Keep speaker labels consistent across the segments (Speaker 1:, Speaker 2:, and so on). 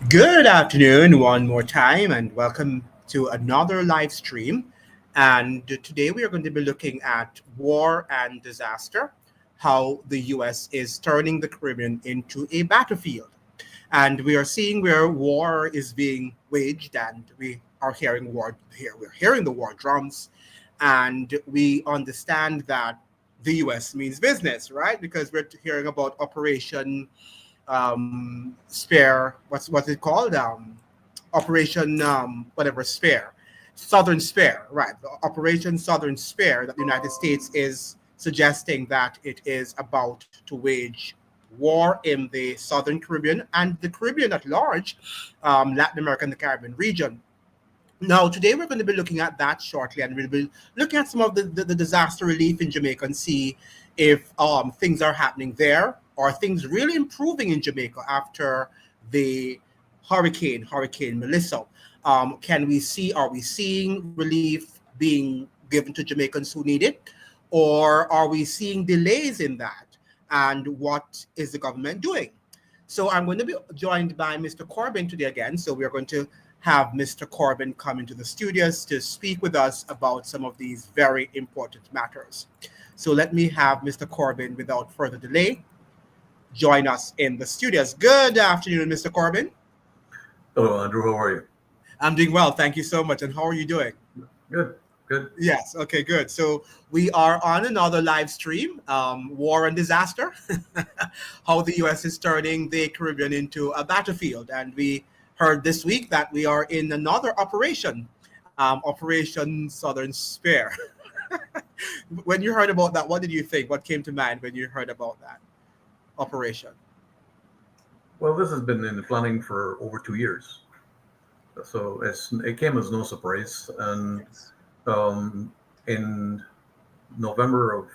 Speaker 1: Good afternoon, one more time, and welcome to another live stream. And today we are going to be looking at war and disaster, how the U.S. is turning the Caribbean into a battlefield. And we are seeing where war is being waged, and we are hearing war here. We're hearing the war drums, and we understand that the U.S. means business, right? Because we're hearing about Operation spare what's it called operation whatever spare southern spare, right? The operation southern spare that the United States is suggesting that it is about to wage war in the southern Caribbean and the Caribbean at large, Latin America and the Caribbean region. Now, today we're going to be looking at that shortly, and we'll be looking at some of the disaster relief in Jamaica and see if things are happening there or things really improving in Jamaica after the Hurricane Melissa. Are we seeing relief being given to Jamaicans who need it, or are we seeing delays in that? And what is the government doing? So I'm going to be joined by Mr. Corbin today again. So we are going to have Mr. Corbin come into the studios to speak with us about some of these very important matters. So let me have Mr. Corbin, without further delay, join us in the studios. Good afternoon, Mr. Corbin.
Speaker 2: Hello, Andrew. How are you?
Speaker 1: I'm doing well. Thank you so much. And how are you doing?
Speaker 2: Good, good.
Speaker 1: Yes. Okay, good. So we are on another live stream, War and Disaster, how the U.S. is turning the Caribbean into a battlefield. And we heard this week that we are in another operation, Operation Southern Spare. When you heard about that, what did you think? What came to mind when you heard about that operation?
Speaker 2: Well, this has been in the planning for over 2 years, so it came as no surprise. And
Speaker 1: Yes.
Speaker 2: in November of,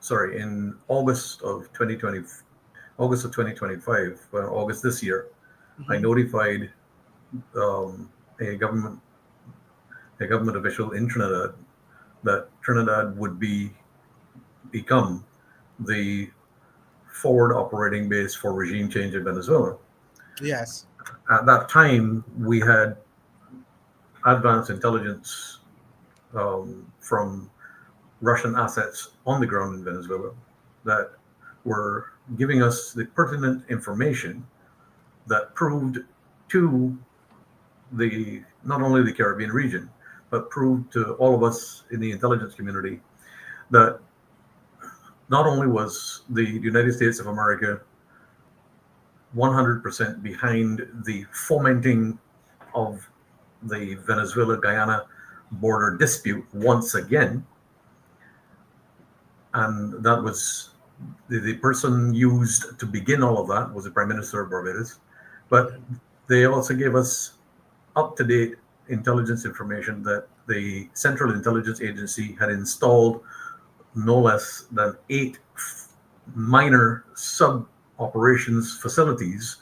Speaker 2: sorry, in August of 2020, August of 2025, well, August this year, I
Speaker 1: Mhm.
Speaker 2: notified um, a government a government official in Trinidad that Trinidad would become the forward operating base for regime change in Venezuela.
Speaker 1: Yes.
Speaker 2: At that time, we had advanced intelligence from Russian assets on the ground in Venezuela that were giving us the pertinent information that proved to the not only the Caribbean region, but proved to all of us in the intelligence community that not only was the United States of America 100% behind the fomenting of the Venezuela Guyana border dispute once again, and that was the person used to begin all of that was the Prime Minister of Barbados, but they also gave us up to date intelligence information that the Central Intelligence Agency had installed no less than 8 minor sub operations facilities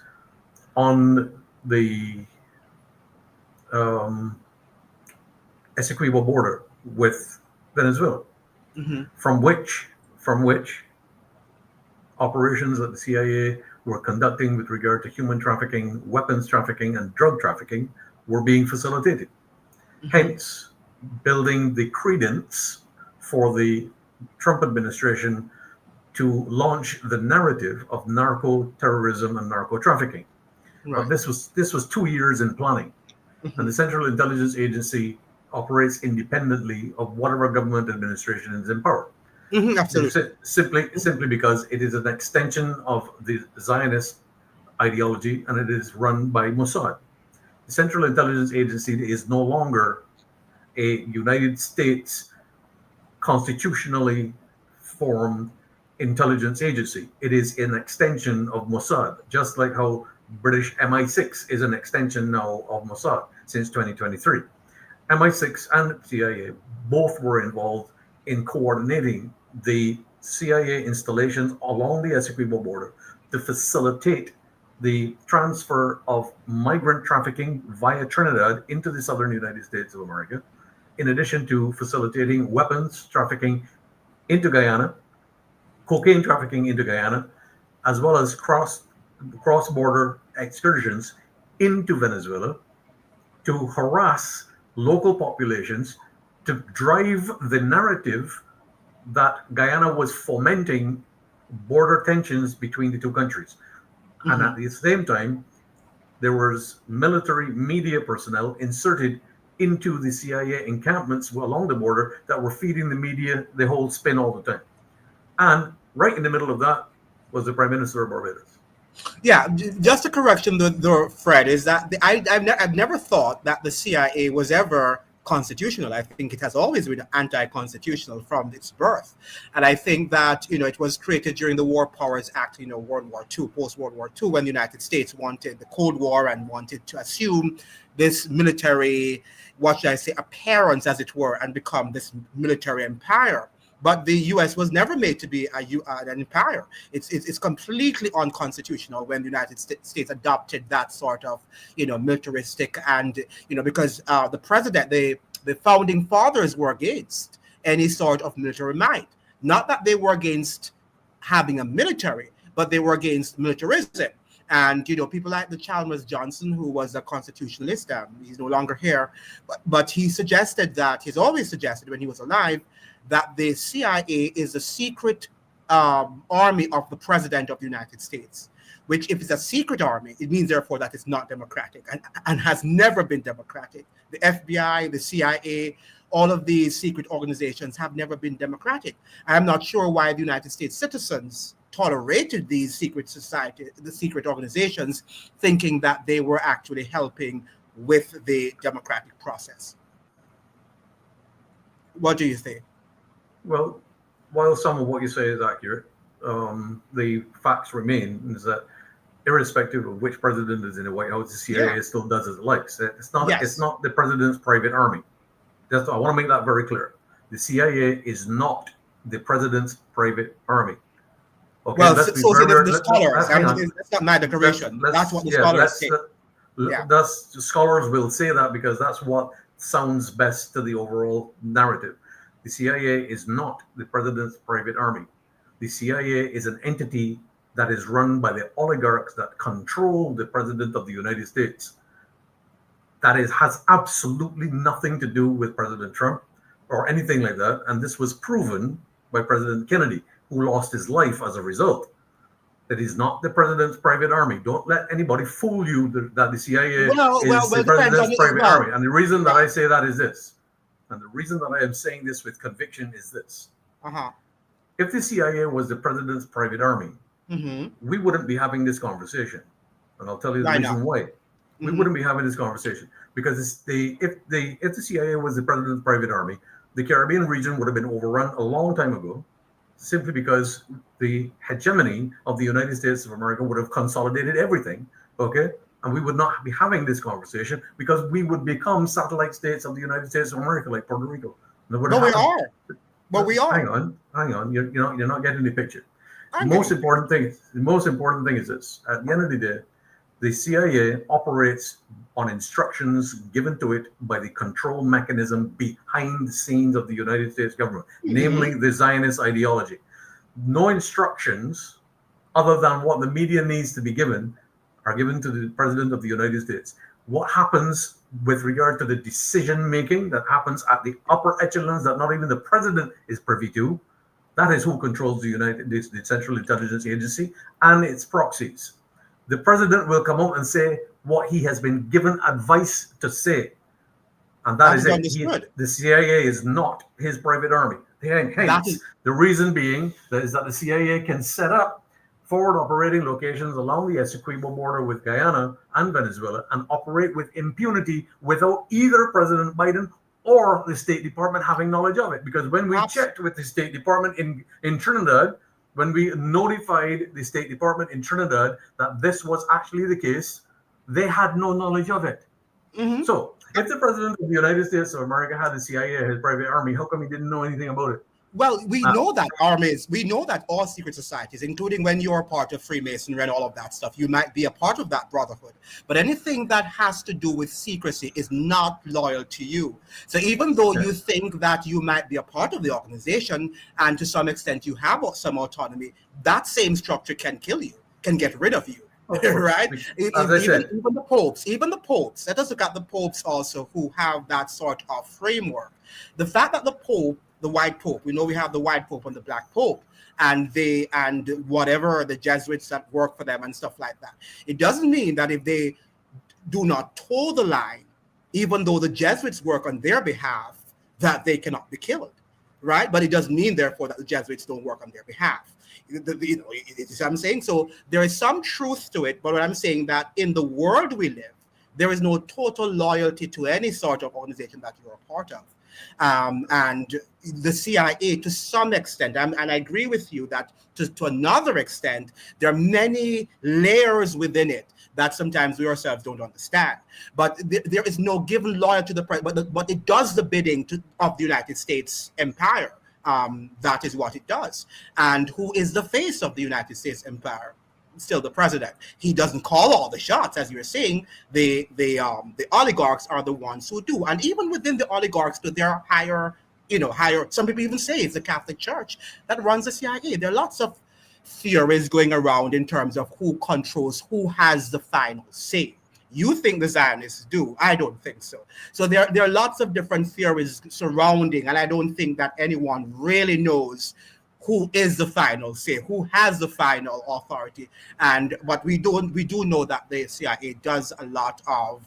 Speaker 2: on the um, Essequibo border with Venezuela,
Speaker 1: Hmm.
Speaker 2: from which operations that the CIA were conducting with regard to human trafficking, weapons trafficking, and drug trafficking were being facilitated.
Speaker 1: Hmm.
Speaker 2: Hence, building the credence for the Trump administration to launch the narrative of narco terrorism and narco trafficking. But
Speaker 1: Right.
Speaker 2: this was 2 years in planning, and
Speaker 1: Hmm.
Speaker 2: the Central Intelligence Agency operates independently of whatever government administration is in power.
Speaker 1: Hmm. Absolutely.
Speaker 2: Simply because it is an extension of the Zionist ideology, and it is run by Mossad. The Central Intelligence Agency is no longer a United States constitutionally formed intelligence agency. It is an extension of Mossad, just like how British MI6 is an extension now of Mossad since 2023. MI6 and CIA both were involved in coordinating the CIA installations along the Essequibo border to facilitate the transfer of migrant trafficking via Trinidad into the southern United States of America, in addition to facilitating weapons trafficking into Guyana, cocaine trafficking into Guyana, as well as cross border excursions into Venezuela to harass local populations, to drive the narrative that Guyana was fomenting border tensions between the two countries. And at the same time, there was military media personnel inserted into the CIA encampments along the border that were feeding the media the whole spin all the time. And right in the middle of that was the Prime Minister of Barbados.
Speaker 1: Yeah, just a correction, Fred, is that I've never thought that the CIA was ever constitutional. I think it has always been anti-constitutional from its birth, and I think that it was created during the War Powers Act, World War II, post World War II, when the United States wanted the Cold War and wanted to assume this military, what should I say, appearance, as it were, and become this military empire. But the U.S. was never made to be an empire. It's completely unconstitutional when the United States adopted that sort of militaristic, and because the president, the founding fathers were against any sort of military might. Not that they were against having a military, but they were against militarism. And people like the Chalmers Johnson, who was a constitutionalist, he's no longer here, but he suggested that he's always suggested when he was alive that the CIA is a secret army of the President of the United States, which, if it's a secret army, it means therefore that it's not democratic and has never been democratic. The FBI, the CIA, all of these secret organizations have never been democratic. I'm not sure why the United States citizens tolerated these secret organizations, thinking that they were actually helping with the democratic process. What do you think?
Speaker 2: Well, while some of what you say is accurate, the facts remain is that irrespective of which president is in the White House, the CIA still does as it likes. It's not the president's private army. I want to make that very clear. The CIA is not the president's private army. Okay,
Speaker 1: well, so the scholars. That's not my declaration. That's what the scholars say.
Speaker 2: The scholars will say that because that's what sounds best to the overall narrative. The CIA is not the president's private army. The CIA is an entity that is run by the oligarchs that control the president of the United States. Has absolutely nothing to do with President Trump or anything like that. And this was proven by President Kennedy, who lost his life as a result. That is not the president's private army. Don't let anybody fool you that the CIA is the president's private army. And the reason that I say that is this. And the reason that I am saying this with conviction is this. If the CIA was the president's private army, we wouldn't be having this conversation. And I'll tell you the reason why. We wouldn't be having this conversation. Because if the CIA was the president's private army, the Caribbean region would have been overrun a long time ago, simply because the hegemony of the United States of America would have consolidated everything, okay? And we would not be having this conversation because we would become satellite states of the United States of America, like Puerto Rico.
Speaker 1: No, we are. But we are.
Speaker 2: Hang on. You're not getting the picture. The most important thing is this. At the end of the day, the CIA operates on instructions given to it by the control mechanism behind the scenes of the United States government, namely the Zionist ideology. No instructions other than what the media needs to be given are given to the President of the United States. What happens with regard to the decision making that happens at the upper echelons that not even the President is privy to, that is who controls the Central Intelligence Agency and its proxies. The President will come out and say what he has been given advice to say. And that is it. The CIA is not his private army. Hence, the reason being that the CIA can set up forward operating locations along the Essequibo border with Guyana and Venezuela and operate with impunity without either President Biden or the State Department having knowledge of it. Because when we checked with the State Department in Trinidad, when we notified the State Department in Trinidad that this was actually the case, they had no knowledge of it. So if the President of the United States of America had the CIA, his private army, how come he didn't know anything about it?
Speaker 1: Well, we know that we know that all secret societies, including when you're part of Freemasonry and all of that stuff, you might be a part of that brotherhood. But anything that has to do with secrecy is not loyal to you. So even though you think that you might be a part of the organization and to some extent you have some autonomy, that same structure can kill you, can get rid of you.
Speaker 2: Of course.
Speaker 1: right?
Speaker 2: As I said,
Speaker 1: Even the popes. Let us look at the popes also, who have that sort of framework. The fact that the pope, the white pope, we know we have the white pope and the black pope, and whatever the Jesuits that work for them and stuff like that. It doesn't mean that if they do not toe the line, even though the Jesuits work on their behalf, that they cannot be killed, right? But it doesn't mean, therefore, that the Jesuits don't work on their behalf. You know, what I'm saying? So there is some truth to it, but what I'm saying that in the world we live, there is no total loyalty to any sort of organization that you're a part of. And the CIA, to some extent, and I agree with you that to another extent, there are many layers within it that sometimes we ourselves don't understand. But there is no given loyalty to the president, but it does the bidding of the United States empire. That is what it does. And who is the face of the United States empire? Still the president. He doesn't call all the shots, as you're saying. The oligarchs are the ones who do. And even within the oligarchs, to their higher. Some people even say it's the Catholic Church that runs the CIA. There are lots of theories going around in terms of who controls, who has the final say. You think the Zionists do. I don't think so. So there are lots of different theories surrounding, and I don't think that anyone really knows who is the final say, who has the final authority. But we do know that the CIA does a lot of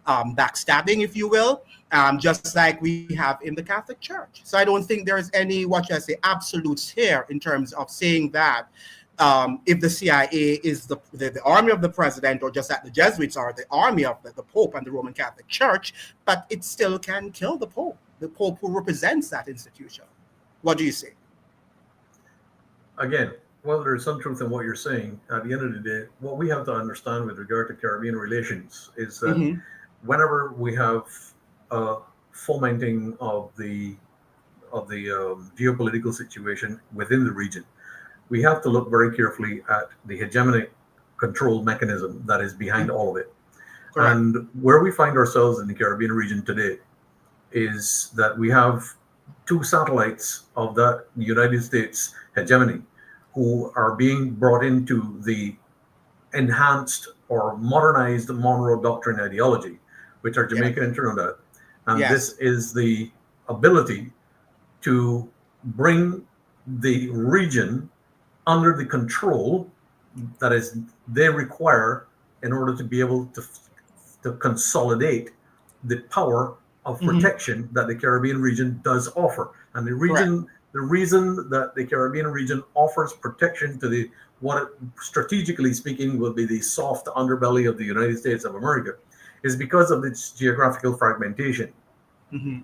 Speaker 1: backstabbing, if you will, just like we have in the Catholic Church. So I don't think there is any, absolutes here in terms of saying that if the CIA is the army of the president, or just that the Jesuits are the army of the Pope and the Roman Catholic Church, but it still can kill the Pope who represents that institution. What do you say?
Speaker 2: Again, well, there's some truth in what you're saying. At the end of the day, what we have to understand with regard to Caribbean relations is that whenever we have fomenting of the geopolitical situation within the region, we have to look very carefully at the hegemonic control mechanism that is behind all of it.
Speaker 1: Correct.
Speaker 2: And where we find ourselves in the Caribbean region today is that we have two satellites of that United States hegemony who are being brought into the enhanced or modernized Monroe Doctrine ideology, which are Jamaica and Trinidad. And this is the ability to bring the region under the control that is they require in order to be able to consolidate the power of protection that the Caribbean region does offer. And the reason that the Caribbean region offers protection to what strategically speaking will be the soft underbelly of the United States of America is because of its geographical fragmentation.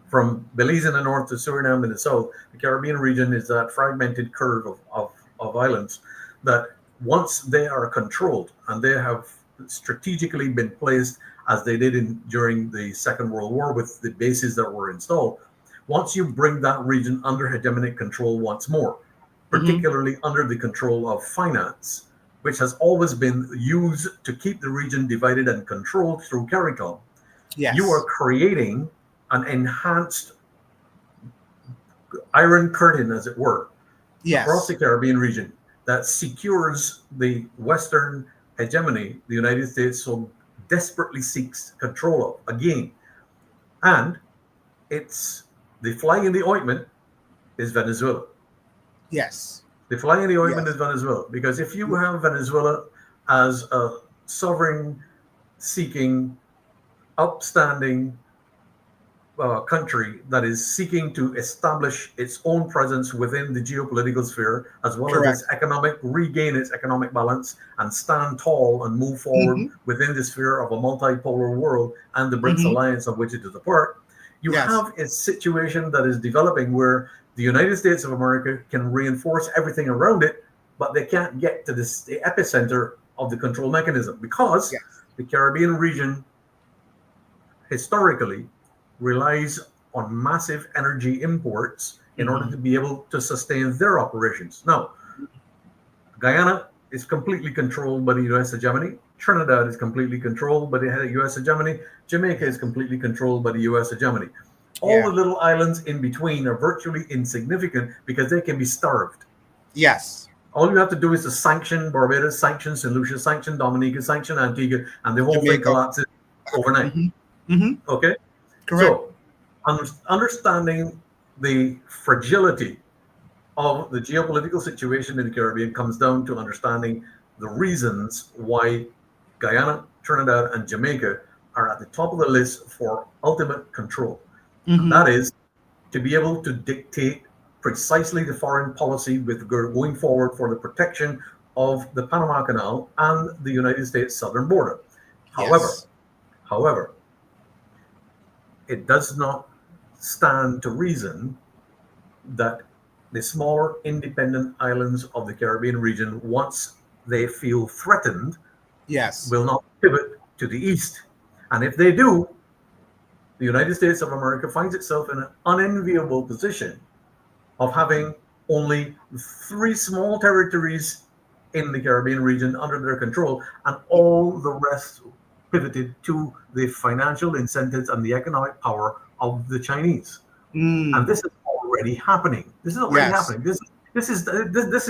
Speaker 2: From Belize in the north to Suriname in the south, the Caribbean region is that fragmented curve of islands that once they are controlled and they have strategically been placed as they did during the Second World War with the bases that were installed, once you bring that region under hegemonic control once more, particularly under the control of finance, which has always been used to keep the region divided and controlled through CARICOM, you are creating an enhanced iron curtain, as it were, across the Caribbean region that secures the Western hegemony the United States so desperately seeks control of again. And it's the fly in the ointment is Venezuela.
Speaker 1: Yes.
Speaker 2: The fly in the ointment is Venezuela. Because if you have Venezuela as a sovereign seeking, upstanding country that is seeking to establish its own presence within the geopolitical sphere, as well as regain its economic balance and stand tall and move forward within the sphere of a multipolar world and the BRICS alliance of which it is a part, you have a situation that is developing where the United States of America can reinforce everything around it, but they can't get to the epicenter of the control mechanism because the Caribbean region historically relies on massive energy imports in order to be able to sustain their operations. Now, Guyana is completely controlled by the U.S. hegemony. Trinidad is completely controlled by the U.S. hegemony. Jamaica is completely controlled by the U.S. hegemony. All the little islands in between are virtually insignificant because they can be starved.
Speaker 1: Yes.
Speaker 2: All you have to do is to sanction Barbados, sanction St. Lucia, sanction Dominica, sanction Antigua, and the whole thing
Speaker 1: Jamaica.
Speaker 2: collapses overnight.
Speaker 1: Hmm. Hmm.
Speaker 2: Okay?
Speaker 1: Correct.
Speaker 2: So, understanding the fragility of the geopolitical situation in the Caribbean comes down to understanding the reasons why Guyana, Trinidad, and Jamaica are at the top of the list for ultimate control. And
Speaker 1: Hmm.
Speaker 2: that is to be able to dictate precisely the foreign policy with going forward for the protection of the Panama Canal and the United States southern border. However,
Speaker 1: Yes.
Speaker 2: however, it does not stand to reason that the smaller independent islands of the Caribbean region, once they feel threatened,
Speaker 1: Yes.
Speaker 2: will not pivot to the east. And if they do, the United States of America finds itself in an unenviable position of having only 3 small territories in the Caribbean region under their control, and all the rest pivoted to the financial incentives and the economic power of the Chinese. And
Speaker 1: Mm.
Speaker 2: this is already happening. This is already
Speaker 1: Yes.
Speaker 2: happening. This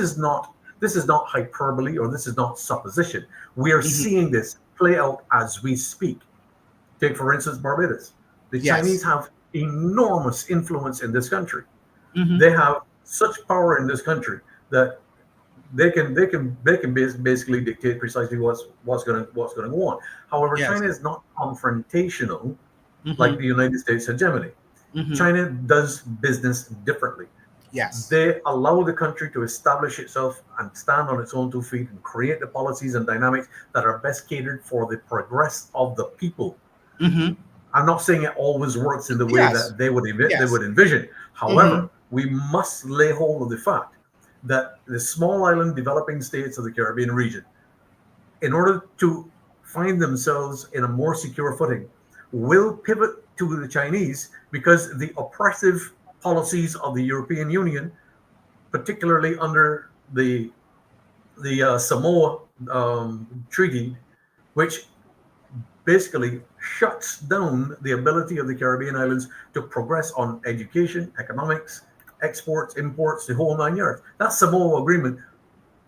Speaker 2: is not hyperbole, or this is not supposition. We are
Speaker 1: Hmm.
Speaker 2: seeing this play out as we speak. Take, for instance, Barbados. The Chinese
Speaker 1: Yes.
Speaker 2: have enormous influence in this country.
Speaker 1: Hmm.
Speaker 2: They have such power in this country that they can basically dictate precisely what's going to go on. However,
Speaker 1: Yes.
Speaker 2: China is not confrontational like
Speaker 1: Hmm.
Speaker 2: the United States hegemony.
Speaker 1: Hmm.
Speaker 2: China does business differently.
Speaker 1: Yes.
Speaker 2: They allow the country to establish itself and stand on its own 2 feet and create the policies and dynamics that are best catered for the progress of the people.
Speaker 1: Hmm.
Speaker 2: I'm not saying it always works in the way
Speaker 1: Yes.
Speaker 2: that they would
Speaker 1: Yes.
Speaker 2: envision.
Speaker 1: Hmm.
Speaker 2: However, we must lay hold of the fact that the small island developing states of the Caribbean region, in order to find themselves in a more secure footing, will pivot to the Chinese because the oppressive policies of the European Union, particularly under the Samoa Treaty, which basically shuts down the ability of the Caribbean islands to progress on education, economics, exports, imports, the whole 9 yards. That Samoa agreement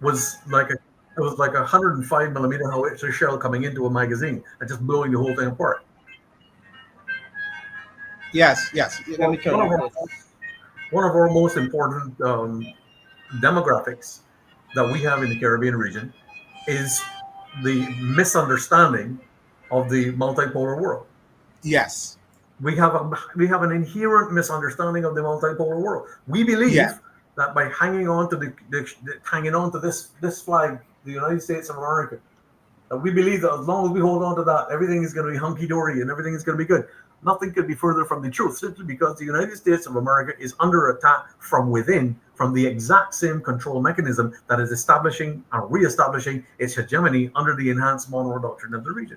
Speaker 2: was like a it was like a 105 millimeter howitzer shell coming into a magazine and just blowing the whole thing apart.
Speaker 1: Yes. Yes. Let me turn
Speaker 2: One of
Speaker 1: off
Speaker 2: our
Speaker 1: this.
Speaker 2: one of our most important demographics that we have in the Caribbean region is the misunderstanding of the multipolar world.
Speaker 1: Yes.
Speaker 2: We have an inherent misunderstanding of the multipolar world. We
Speaker 1: Yeah.
Speaker 2: believe that by hanging on to hanging on to this flag, the United States of America, that we believe that as long as we hold on to that, everything is going to be hunky dory and everything is going to be good. Nothing could be further from the truth, simply because the United States of America is under attack from within, from the exact same control mechanism that is establishing and re-establishing its hegemony under the enhanced Monroe Doctrine of the region.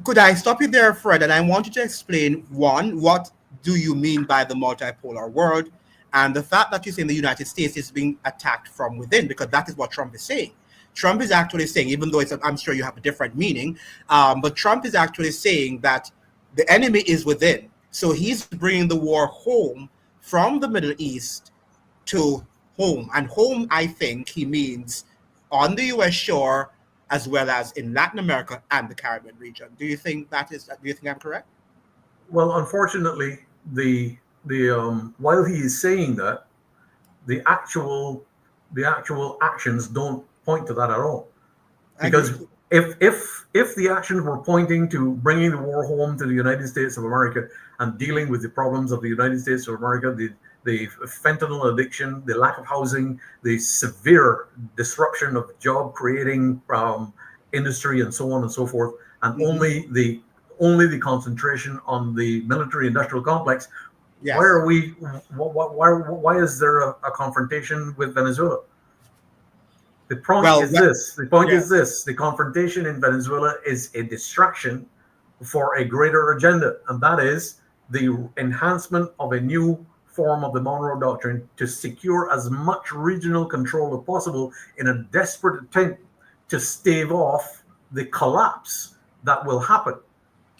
Speaker 1: Could I stop you there, Fred? And I want you to explain one, what do you mean by the multipolar world? And the fact that you say the United States is being attacked from within, because that is what Trump is saying. Trump is actually saying, even though I'm sure you have a different meaning, but Trump is actually saying that the enemy is within. So he's bringing the war home from the Middle East to home. And home, I think he means on the US shore, as well as in Latin America and the Caribbean region. Do you think I'm correct?
Speaker 2: Well, unfortunately, the while he is saying that, the actual the actual actions don't point to that at all.
Speaker 1: I agree.
Speaker 2: Because if the actions were pointing to bringing the war home to the United States of America and dealing with the problems of the United States of America, the fentanyl addiction, the lack of housing, the severe disruption of job creating industry, and so on and so forth, and
Speaker 1: Hmm.
Speaker 2: only the concentration on the military industrial complex, why
Speaker 1: Yes.
Speaker 2: are we why is there a confrontation with Venezuela? The point
Speaker 1: Well,
Speaker 2: is this. The point is
Speaker 1: yes.
Speaker 2: this. The confrontation in Venezuela is a distraction for a greater agenda, and that is the enhancement of a new form of the Monroe Doctrine to secure as much regional control as possible in a desperate attempt to stave off the collapse that will happen.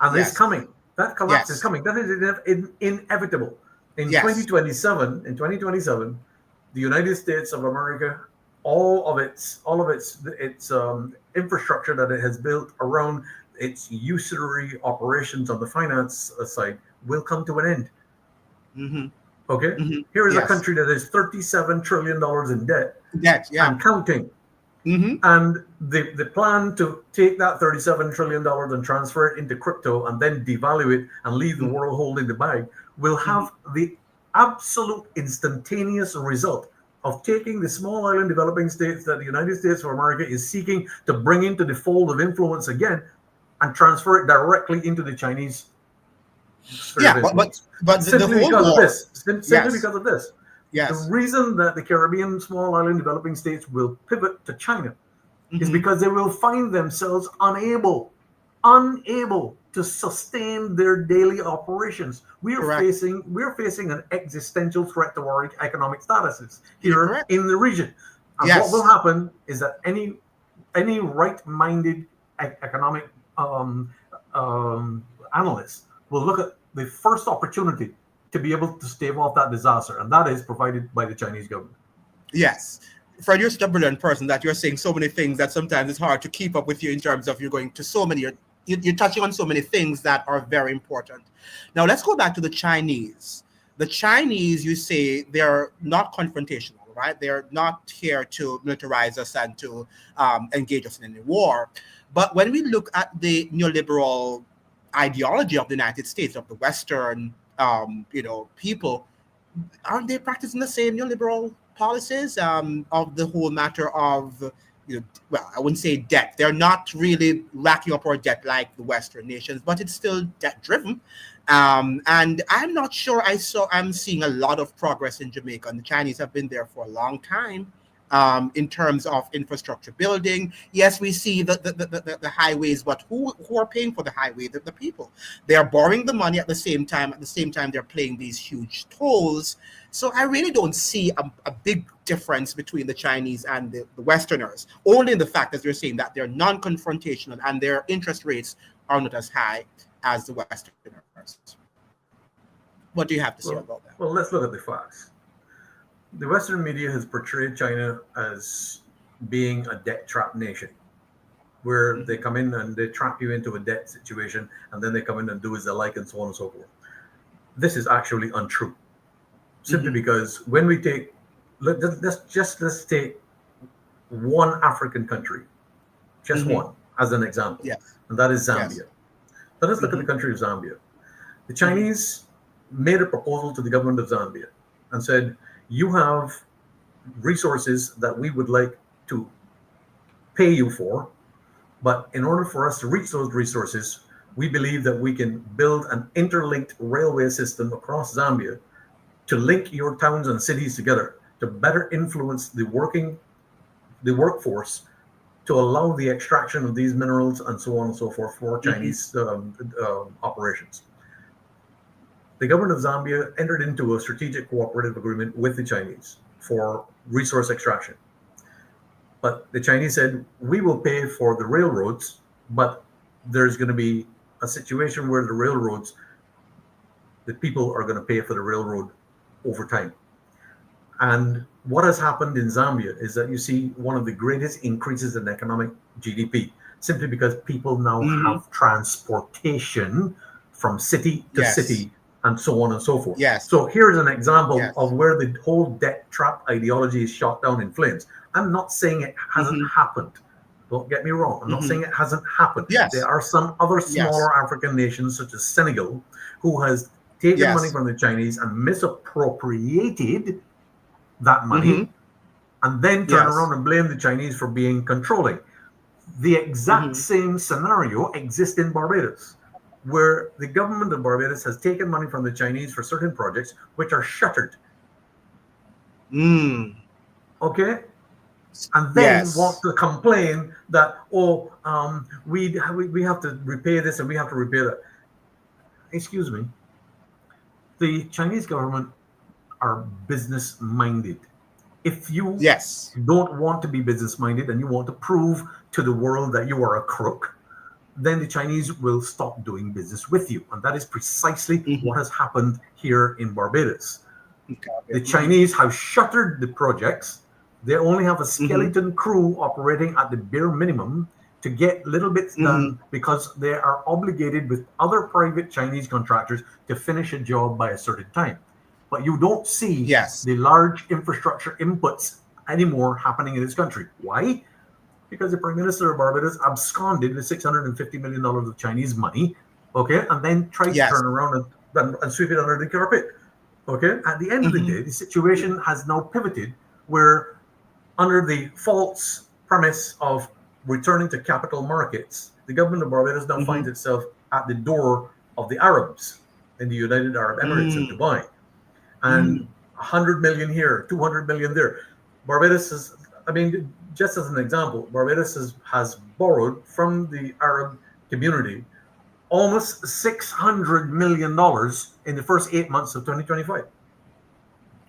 Speaker 2: And it's
Speaker 1: Yes.
Speaker 2: coming. That collapse is
Speaker 1: Yes.
Speaker 2: coming. That is inevitable. In
Speaker 1: Yes.
Speaker 2: 2027, the United States of America all of its infrastructure that it has built around its usury operations on the finance side will come to an end.
Speaker 1: Mm-hmm.
Speaker 2: Okay,
Speaker 1: Mm-hmm.
Speaker 2: here is a
Speaker 1: Yes.
Speaker 2: country that is $37 trillion in debt
Speaker 1: That, yeah.
Speaker 2: and counting.
Speaker 1: Mm-hmm.
Speaker 2: And the plan to take that $37 trillion and transfer it into crypto and then devalue it and leave the world holding the bag will have the absolute instantaneous result of taking the small island developing states that the United States of America is seeking to bring into the fold of influence again and transfer it directly into the Chinese sphere of
Speaker 1: Yeah, but
Speaker 2: influence.
Speaker 1: the
Speaker 2: Simply
Speaker 1: whole
Speaker 2: because of
Speaker 1: war.
Speaker 2: this. Simply
Speaker 1: Yes.
Speaker 2: because of this. The
Speaker 1: Yes.
Speaker 2: reason that the Caribbean small island developing states will pivot to China is
Speaker 1: Mm-hmm.
Speaker 2: because they will find themselves unable to sustain their daily operations.
Speaker 1: Correct.
Speaker 2: We're facing an existential threat to our economic statuses
Speaker 1: You're
Speaker 2: here
Speaker 1: correct.
Speaker 2: in the region. And what will
Speaker 1: Yes.
Speaker 2: happen is that any right-minded economic um, analyst will look at the first opportunity to be able to stave off that disaster, and that is provided by the Chinese government.
Speaker 1: Yes. Fred, you're such a brilliant person that you're saying so many things that sometimes it's hard to keep up with you in terms of you're going to so many, you're touching on so many things that are very important. Now, let's go back to the Chinese. The Chinese, you say, they're not confrontational, right? They're not here to militarize us and to engage us in any war. But when we look at the neoliberal ideology of the United States, of the Western, people, aren't they practicing the same neoliberal policies of the whole matter of, well, I wouldn't say debt. They're not really racking up our debt like the Western nations, but it's still debt driven. And I'm not sure I'm seeing a lot of progress in Jamaica, and the Chinese have been there for a long time. In terms of infrastructure building, yes, we see the highways, but who are paying for the highway? The people. They are borrowing the money at the same time. At the same time, they're paying these huge tolls. So I really don't see a big difference between the Chinese and the Westerners. Only in the fact that they're saying that they're non-confrontational and their interest rates are not as high as the Westerners. What do you have to say about that?
Speaker 2: Well, let's look at the facts. The Western media has portrayed China as being a debt trap nation, where they come in and they trap you into a debt situation, and then they come in and do as they like, and so on and so forth. This is actually untrue. Simply because when we take, let's take one African country, just one, as an example,
Speaker 1: Yes.
Speaker 2: and that is Zambia.
Speaker 1: Yes.
Speaker 2: Let us look at the country of Zambia. The Chinese made a proposal to the government of Zambia and said, you have resources that we would like to pay you for, but in order for us to reach those resources, we believe that we can build an interlinked railway system across Zambia to link your towns and cities together to better influence the workforce to allow the extraction of these minerals and so on and so forth for Chinese operations. The government of Zambia entered into a strategic cooperative agreement with the Chinese for resource extraction. But the Chinese said, we will pay for the railroads, but there's going to be a situation where the people are going to pay for the railroad over time. And what has happened in Zambia is that you see one of the greatest increases in economic GDP, simply because people now have transportation from city to city and so on and so forth.
Speaker 1: Yes.
Speaker 2: So here's an example of where the whole debt trap ideology is shot down in flames. I'm not saying it hasn't happened. Don't get me wrong. I'm not saying it hasn't happened.
Speaker 1: Yes.
Speaker 2: There are some other smaller African nations, such as Senegal, who has taken money from the Chinese and misappropriated that money and then turn around and blame the Chinese for being controlling. The exact same scenario exists in Barbados, where the government of Barbados has taken money from the Chinese for certain projects which are shuttered. Okay? And then want to complain that, we have to repay this and we have to repay that. Excuse me. The Chinese government are business-minded. If you don't want to be business-minded and you want to prove to the world that you are a crook, then the Chinese will stop doing business with you. And that is precisely what has happened here in Barbados. The Chinese have shuttered the projects They only have a skeleton crew operating at the bare minimum to get little bits done because they are obligated with other private Chinese contractors to finish a job by a certain time. But you don't see
Speaker 1: Yes.
Speaker 2: the large infrastructure inputs anymore happening in this country. Why? Because the Prime Minister of Barbados absconded with $650 million of Chinese money, okay, and then tried to
Speaker 1: Yes.
Speaker 2: turn around and sweep it under the carpet. Okay, at the end of the day, the situation has now pivoted where, under the false premise of returning to capital markets, the government of Barbados now finds itself at the door of the Arabs in the United Arab Emirates in Dubai. And 100 million here, 200 million there. Barbados is, I mean, just as an example, Barbados has borrowed from the Arab community almost $600 million in the first 8 months of 2025.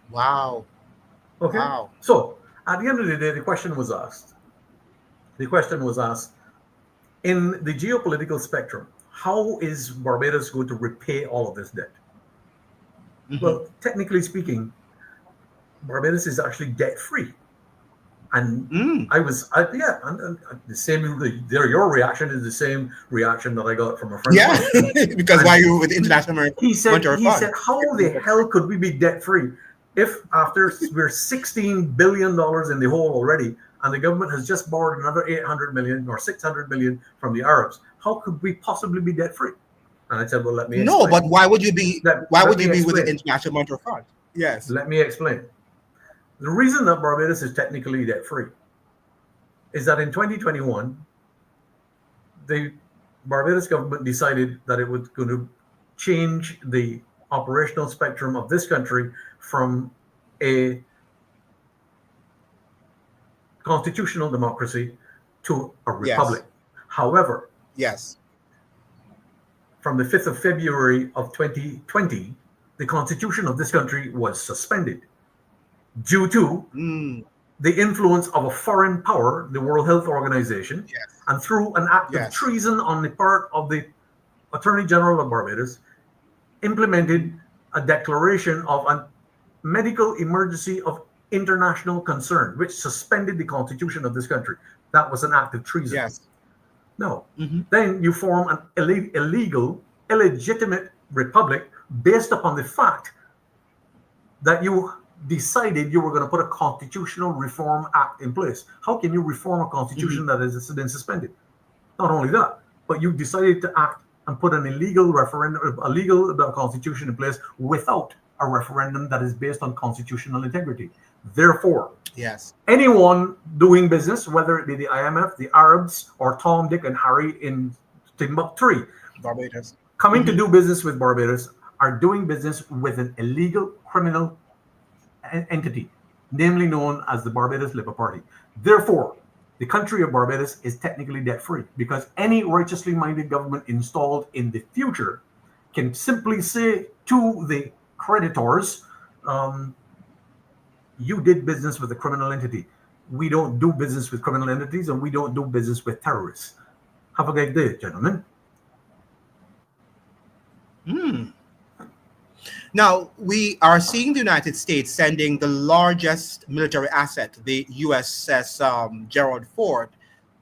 Speaker 1: Wow.
Speaker 2: Okay.
Speaker 1: Wow.
Speaker 2: So at the end of the day, the question was asked in the geopolitical spectrum, how is Barbados going to repay all of this debt? Well, technically speaking, Barbados is actually debt free. And and the same. Your reaction is the same reaction that I got from a friend of mine.
Speaker 1: Because why you with the International Monetary Fund?
Speaker 2: how the hell could we be debt free if after we're $16 billion in the hole already, and the government has just borrowed another 800 million or 600 million from the Arabs? How could we possibly be debt free? And I said, well, let me explain.
Speaker 1: No, but why would you be? Why would you be with the
Speaker 2: explain.
Speaker 1: International Monetary Fund? Yes.
Speaker 2: Let me explain. The reason that Barbados is technically debt free is that in 2021, the Barbados government decided that it was going to change the operational spectrum of this country from a constitutional democracy to a republic. However, from the 5th of February of 2020, the constitution of this country was suspended due to the influence of a foreign power, the World Health Organization, and through an act of treason on the part of the Attorney General of Barbados, implemented a declaration of a medical emergency of international concern, which suspended the constitution of this country. That was an act of treason. No. Then you form an illegal, illegitimate republic based upon the fact that you decided you were going to put a constitutional reform act in place. How can you reform a constitution that has been suspended? Not only that, but you decided to act and put an illegal referendum, a legal constitution in place without a referendum that is based on constitutional integrity. Therefore, anyone doing business, whether it be the IMF, the Arabs, or Tom, Dick, and Harry in Timbuktu,
Speaker 1: Barbados,
Speaker 2: coming to do business with Barbados, are doing business with an illegal criminal entity, namely known as the Barbados Labour Party. Therefore, the country of Barbados is technically debt-free because any righteously minded government installed in the future can simply say to the creditors, you did business with a criminal entity. We don't do business with criminal entities, and we don't do business with terrorists. Have a great day, gentlemen.
Speaker 1: Now, we are seeing the United States sending the largest military asset, the USS Gerald Ford,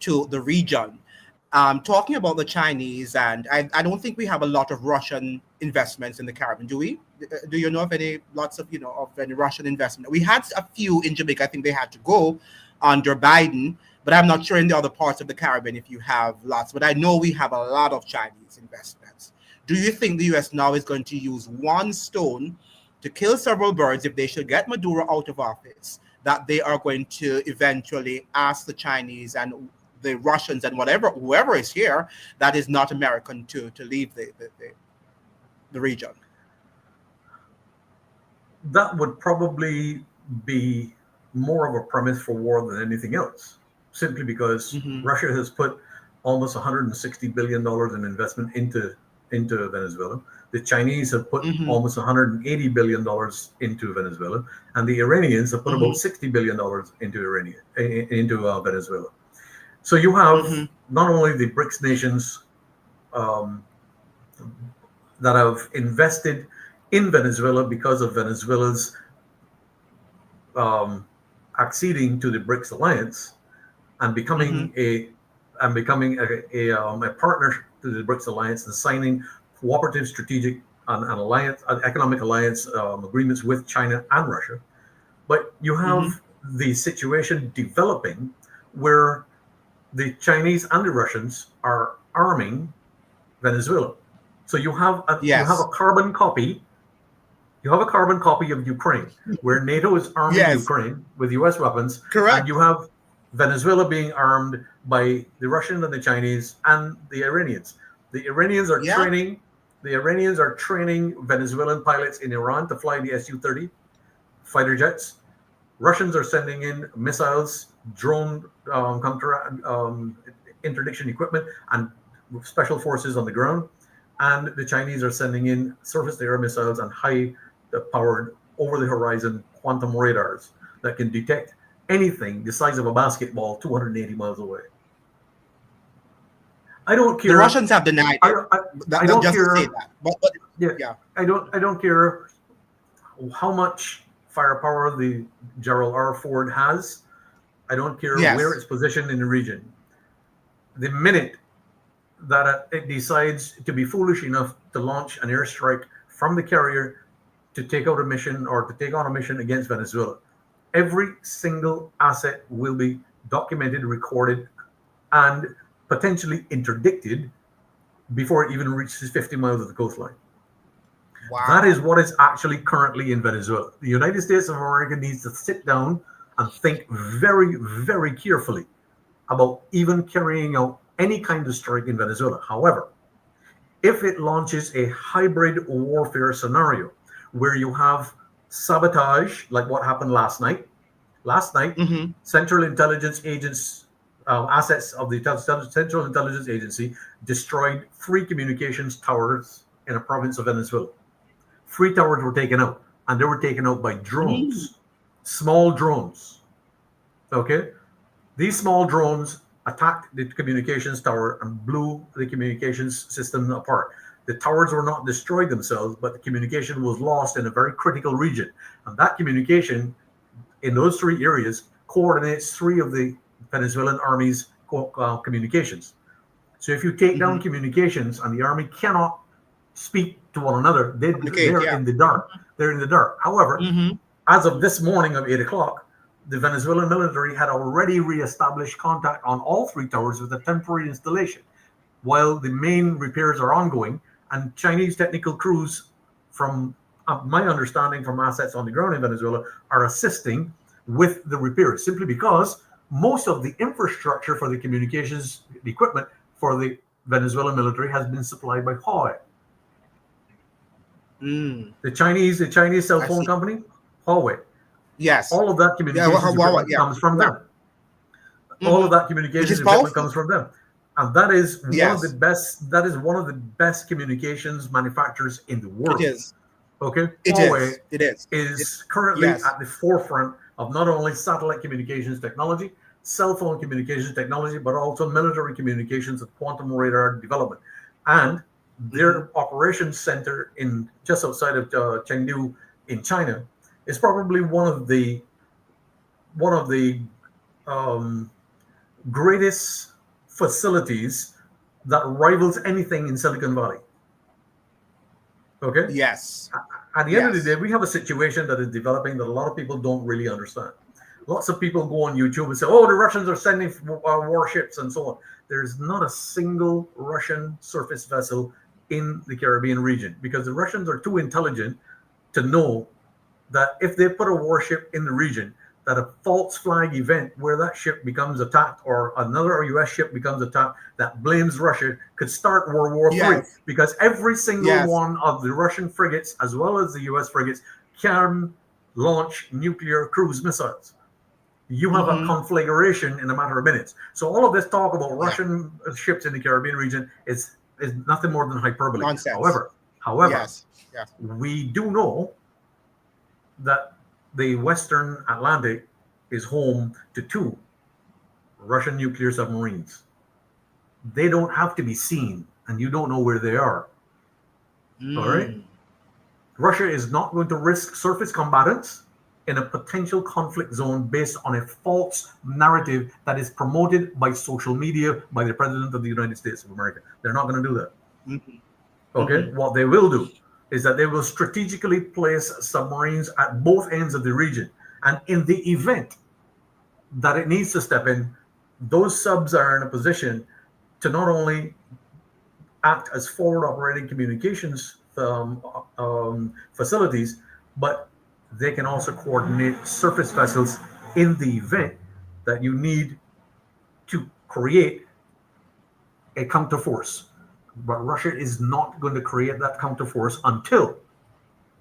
Speaker 1: to the region. Talking about the Chinese, and I don't think we have a lot of Russian investments in the Caribbean, do we? Do you know of any Russian investment? We had a few in Jamaica. I think they had to go under Biden, but I'm not sure in the other parts of the Caribbean if you have lots. But I know we have a lot of Chinese investments. Do you think the U.S. now is going to use one stone to kill several birds if they should get Maduro out of office, that they are going to eventually ask the Chinese and the Russians and whoever is here that is not American to leave the region?
Speaker 2: That would probably be more of a premise for war than anything else, simply because Russia has put almost $160 billion in investment into Venezuela. The Chinese have put almost $180 billion into Venezuela, and the Iranians have put about $60 billion into Venezuela. So you have not only the BRICS nations that have invested in Venezuela because of Venezuela's acceding to the BRICS alliance and becoming a partner to the BRICS alliance and signing cooperative strategic and alliance economic alliance agreements with China and Russia. But you have the situation developing where the Chinese and the Russians are arming Venezuela. So you have a carbon copy. You have a carbon copy of Ukraine, where NATO is arming Ukraine with U.S. weapons,
Speaker 1: Correct.
Speaker 2: and you have Venezuela being armed by the Russians and the Chinese and the Iranians. The Iranians are training. The Iranians are training Venezuelan pilots in Iran to fly the Su-30 fighter jets. Russians are sending in missiles, drone interdiction equipment, and special forces on the ground. And the Chinese are sending in surface-to-air missiles and high-powered, over-the-horizon quantum radars that can detect anything the size of a basketball 280 miles away. I don't care.
Speaker 1: The Russians have denied it.
Speaker 2: I don't
Speaker 1: just
Speaker 2: care.
Speaker 1: To say that. But
Speaker 2: I don't care how much firepower the Gerald R. Ford has. I don't care where it's positioned in the region. The minute that it decides to be foolish enough to launch an airstrike from the carrier to take out a mission or to take on a mission against Venezuela, every single asset will be documented, recorded, and potentially interdicted before it even reaches 50 miles of the coastline.
Speaker 1: Wow.
Speaker 2: That is what is actually currently in Venezuela. The United States of America needs to sit down and think very, very carefully about even carrying out any kind of strike in Venezuela. However, if it launches a hybrid warfare scenario where you have sabotage, like what happened last night, Central Intelligence Agents, assets of the Central Intelligence Agency destroyed 3 communications towers in a province of Venezuela. 3 towers were taken out, and they were taken out by drones, small drones. Okay? These small drones attacked the communications tower and blew the communications system apart. The towers were not destroyed themselves, but the communication was lost in a very critical region. And that communication in those 3 areas coordinates 3 of the Venezuelan army's communications. So if you take down communications and the army cannot speak to one another, they're in the dark. They're in the dark. However, as of this morning of 8 o'clock, the Venezuelan military had already reestablished contact on all 3 towers with a temporary installation, while the main repairs are ongoing. And Chinese technical crews, from my understanding from assets on the ground in Venezuela, are assisting with the repairs, simply because most of the infrastructure for the communications equipment for the Venezuelan military has been supplied by Huawei. The Chinese cell phone company, Huawei.
Speaker 1: Yes.
Speaker 2: All of that communications equipment comes from them. All of that communications equipment comes from them. And that is one of the best. That is one of the best communications manufacturers in the world.
Speaker 1: It is.
Speaker 2: Okay.
Speaker 1: Huawei
Speaker 2: is currently at the forefront of not only satellite communications technology, cell phone communications technology, but also military communications and quantum radar development. And their operations center in just outside of Chengdu in China is probably one of the greatest facilities that rivals anything in Silicon Valley. Okay?
Speaker 1: Yes.
Speaker 2: At the end of the day, we have a situation that is developing that a lot of people don't really understand. Lots of people go on YouTube and say, oh, the Russians are sending warships and so on. There's not a single Russian surface vessel in the Caribbean region because the Russians are too intelligent to know that if they put a warship in the region, that a false flag event where that ship becomes attacked or another U.S. ship becomes attacked that blames Russia could start World War III, because every single one of the Russian frigates, as well as the U.S. frigates, can launch nuclear cruise missiles. You have a conflagration in a matter of minutes. So all of this talk about Russian ships in the Caribbean region is nothing more than hyperbole.
Speaker 1: Nonsense.
Speaker 2: However, we do know that the Western Atlantic is home to 2 Russian nuclear submarines. They don't have to be seen, and you don't know where they are. All right? Russia is not going to risk surface combatants in a potential conflict zone based on a false narrative that is promoted by social media by the President of the United States of America. They're not going to do that.
Speaker 1: Mhm.
Speaker 2: Okay?
Speaker 1: Mhm.
Speaker 2: What they will do is that they will strategically place submarines at both ends of the region. And in the event that it needs to step in, those subs are in a position to not only act as forward operating communications facilities, but they can also coordinate surface vessels in the event that you need to create a counterforce. But Russia is not going to create that counterforce until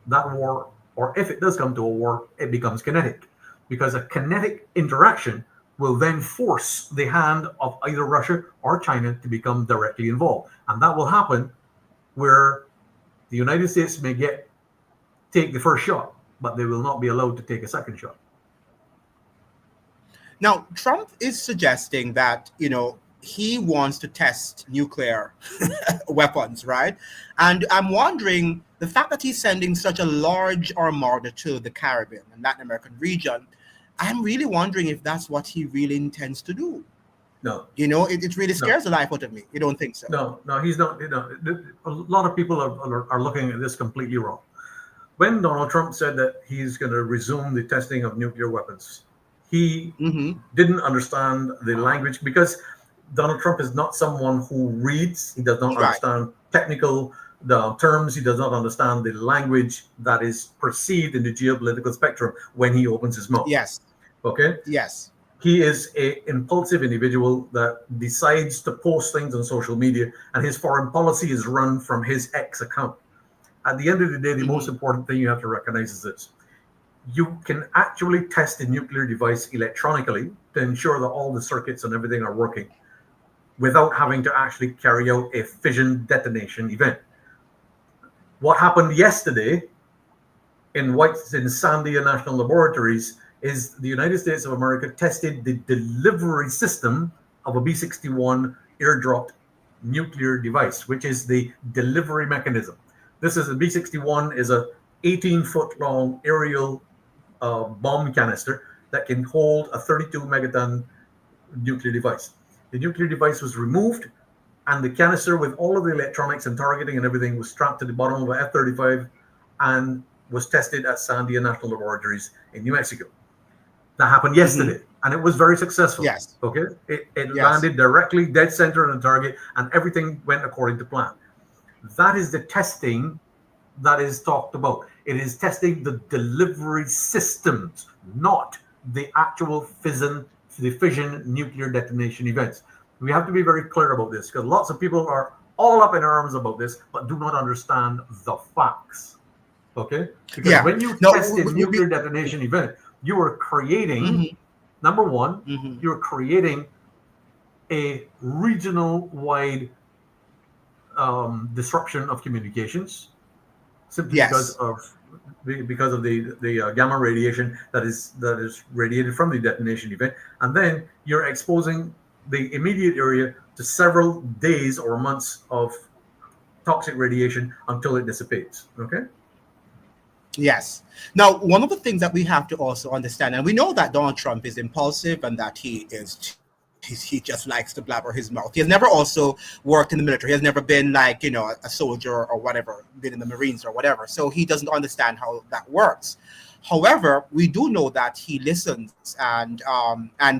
Speaker 2: that war, or if it does come to a war, it becomes kinetic. Because a kinetic interaction will then force the hand of either Russia or China to become directly involved. And that will happen where the United States may take the first shot, but they will not be allowed to take a second shot.
Speaker 1: Now, Trump is suggesting that, he wants to test nuclear weapons, right? And I'm wondering the fact that he's sending such a large armada to the Caribbean and Latin American region, I'm really wondering if that's what he really intends to do.
Speaker 2: No,
Speaker 1: It really
Speaker 2: no,
Speaker 1: scares the life out of me. You don't think so?
Speaker 2: no, he's not. A lot of people are looking at this completely wrong. When Donald Trump said that he's going to resume the testing of nuclear weapons, he
Speaker 1: Mm-hmm.
Speaker 2: didn't understand the language because Donald Trump is not someone who reads. He does not
Speaker 1: Right.
Speaker 2: understand technical the terms. He does not understand the language that is perceived in the geopolitical spectrum when he opens his mouth.
Speaker 1: Yes.
Speaker 2: Okay,
Speaker 1: Yes.
Speaker 2: he is a impulsive individual that decides to post things on social media, and his foreign policy is run from his X account. At the end of the day, the most
Speaker 1: Mm-hmm.
Speaker 2: important thing you have to recognize is this: you can actually test a nuclear device electronically to ensure that all the circuits and everything are working without having to actually carry out a fission detonation event. What happened yesterday in Sandia National Laboratories is the United States of America tested the delivery system of a B-61 airdropped nuclear device, which is the delivery mechanism. This is a B-61 is a 18-foot long aerial bomb canister that can hold a 32 megaton nuclear device. The nuclear device was removed, and the canister with all of the electronics and targeting and everything was strapped to the bottom of an F-35 and was tested at Sandia National Laboratories in New Mexico. That happened
Speaker 1: Mm-hmm.
Speaker 2: yesterday, and it was very successful.
Speaker 1: Yes.
Speaker 2: Okay, it
Speaker 1: Yes.
Speaker 2: landed directly dead center on the target, and everything went according to plan. That is the testing that is talked about. It is testing the delivery systems, not the actual fission nuclear detonation events. We have to be very clear about this because lots of people are all up in arms about this, but do not understand the facts. Okay? Because
Speaker 1: Yeah.
Speaker 2: when you
Speaker 1: No.
Speaker 2: test a nuclear detonation event, you are creating,
Speaker 1: Mm-hmm.
Speaker 2: number one,
Speaker 1: Mm-hmm.
Speaker 2: you're creating a regional wide disruption of communications simply because
Speaker 1: Yes.
Speaker 2: of the gamma radiation that is radiated from the detonation event, and then you're exposing the immediate area to several days or months of toxic radiation until it dissipates. Okay.
Speaker 1: Yes. Now, one of the things that we have to also understand, and we know that Donald Trump is impulsive and that he just likes to blabber his mouth. He has never also worked in the military. He has never been like, a soldier or whatever, been in the Marines or whatever. So he doesn't understand how that works. However, we do know that he listens and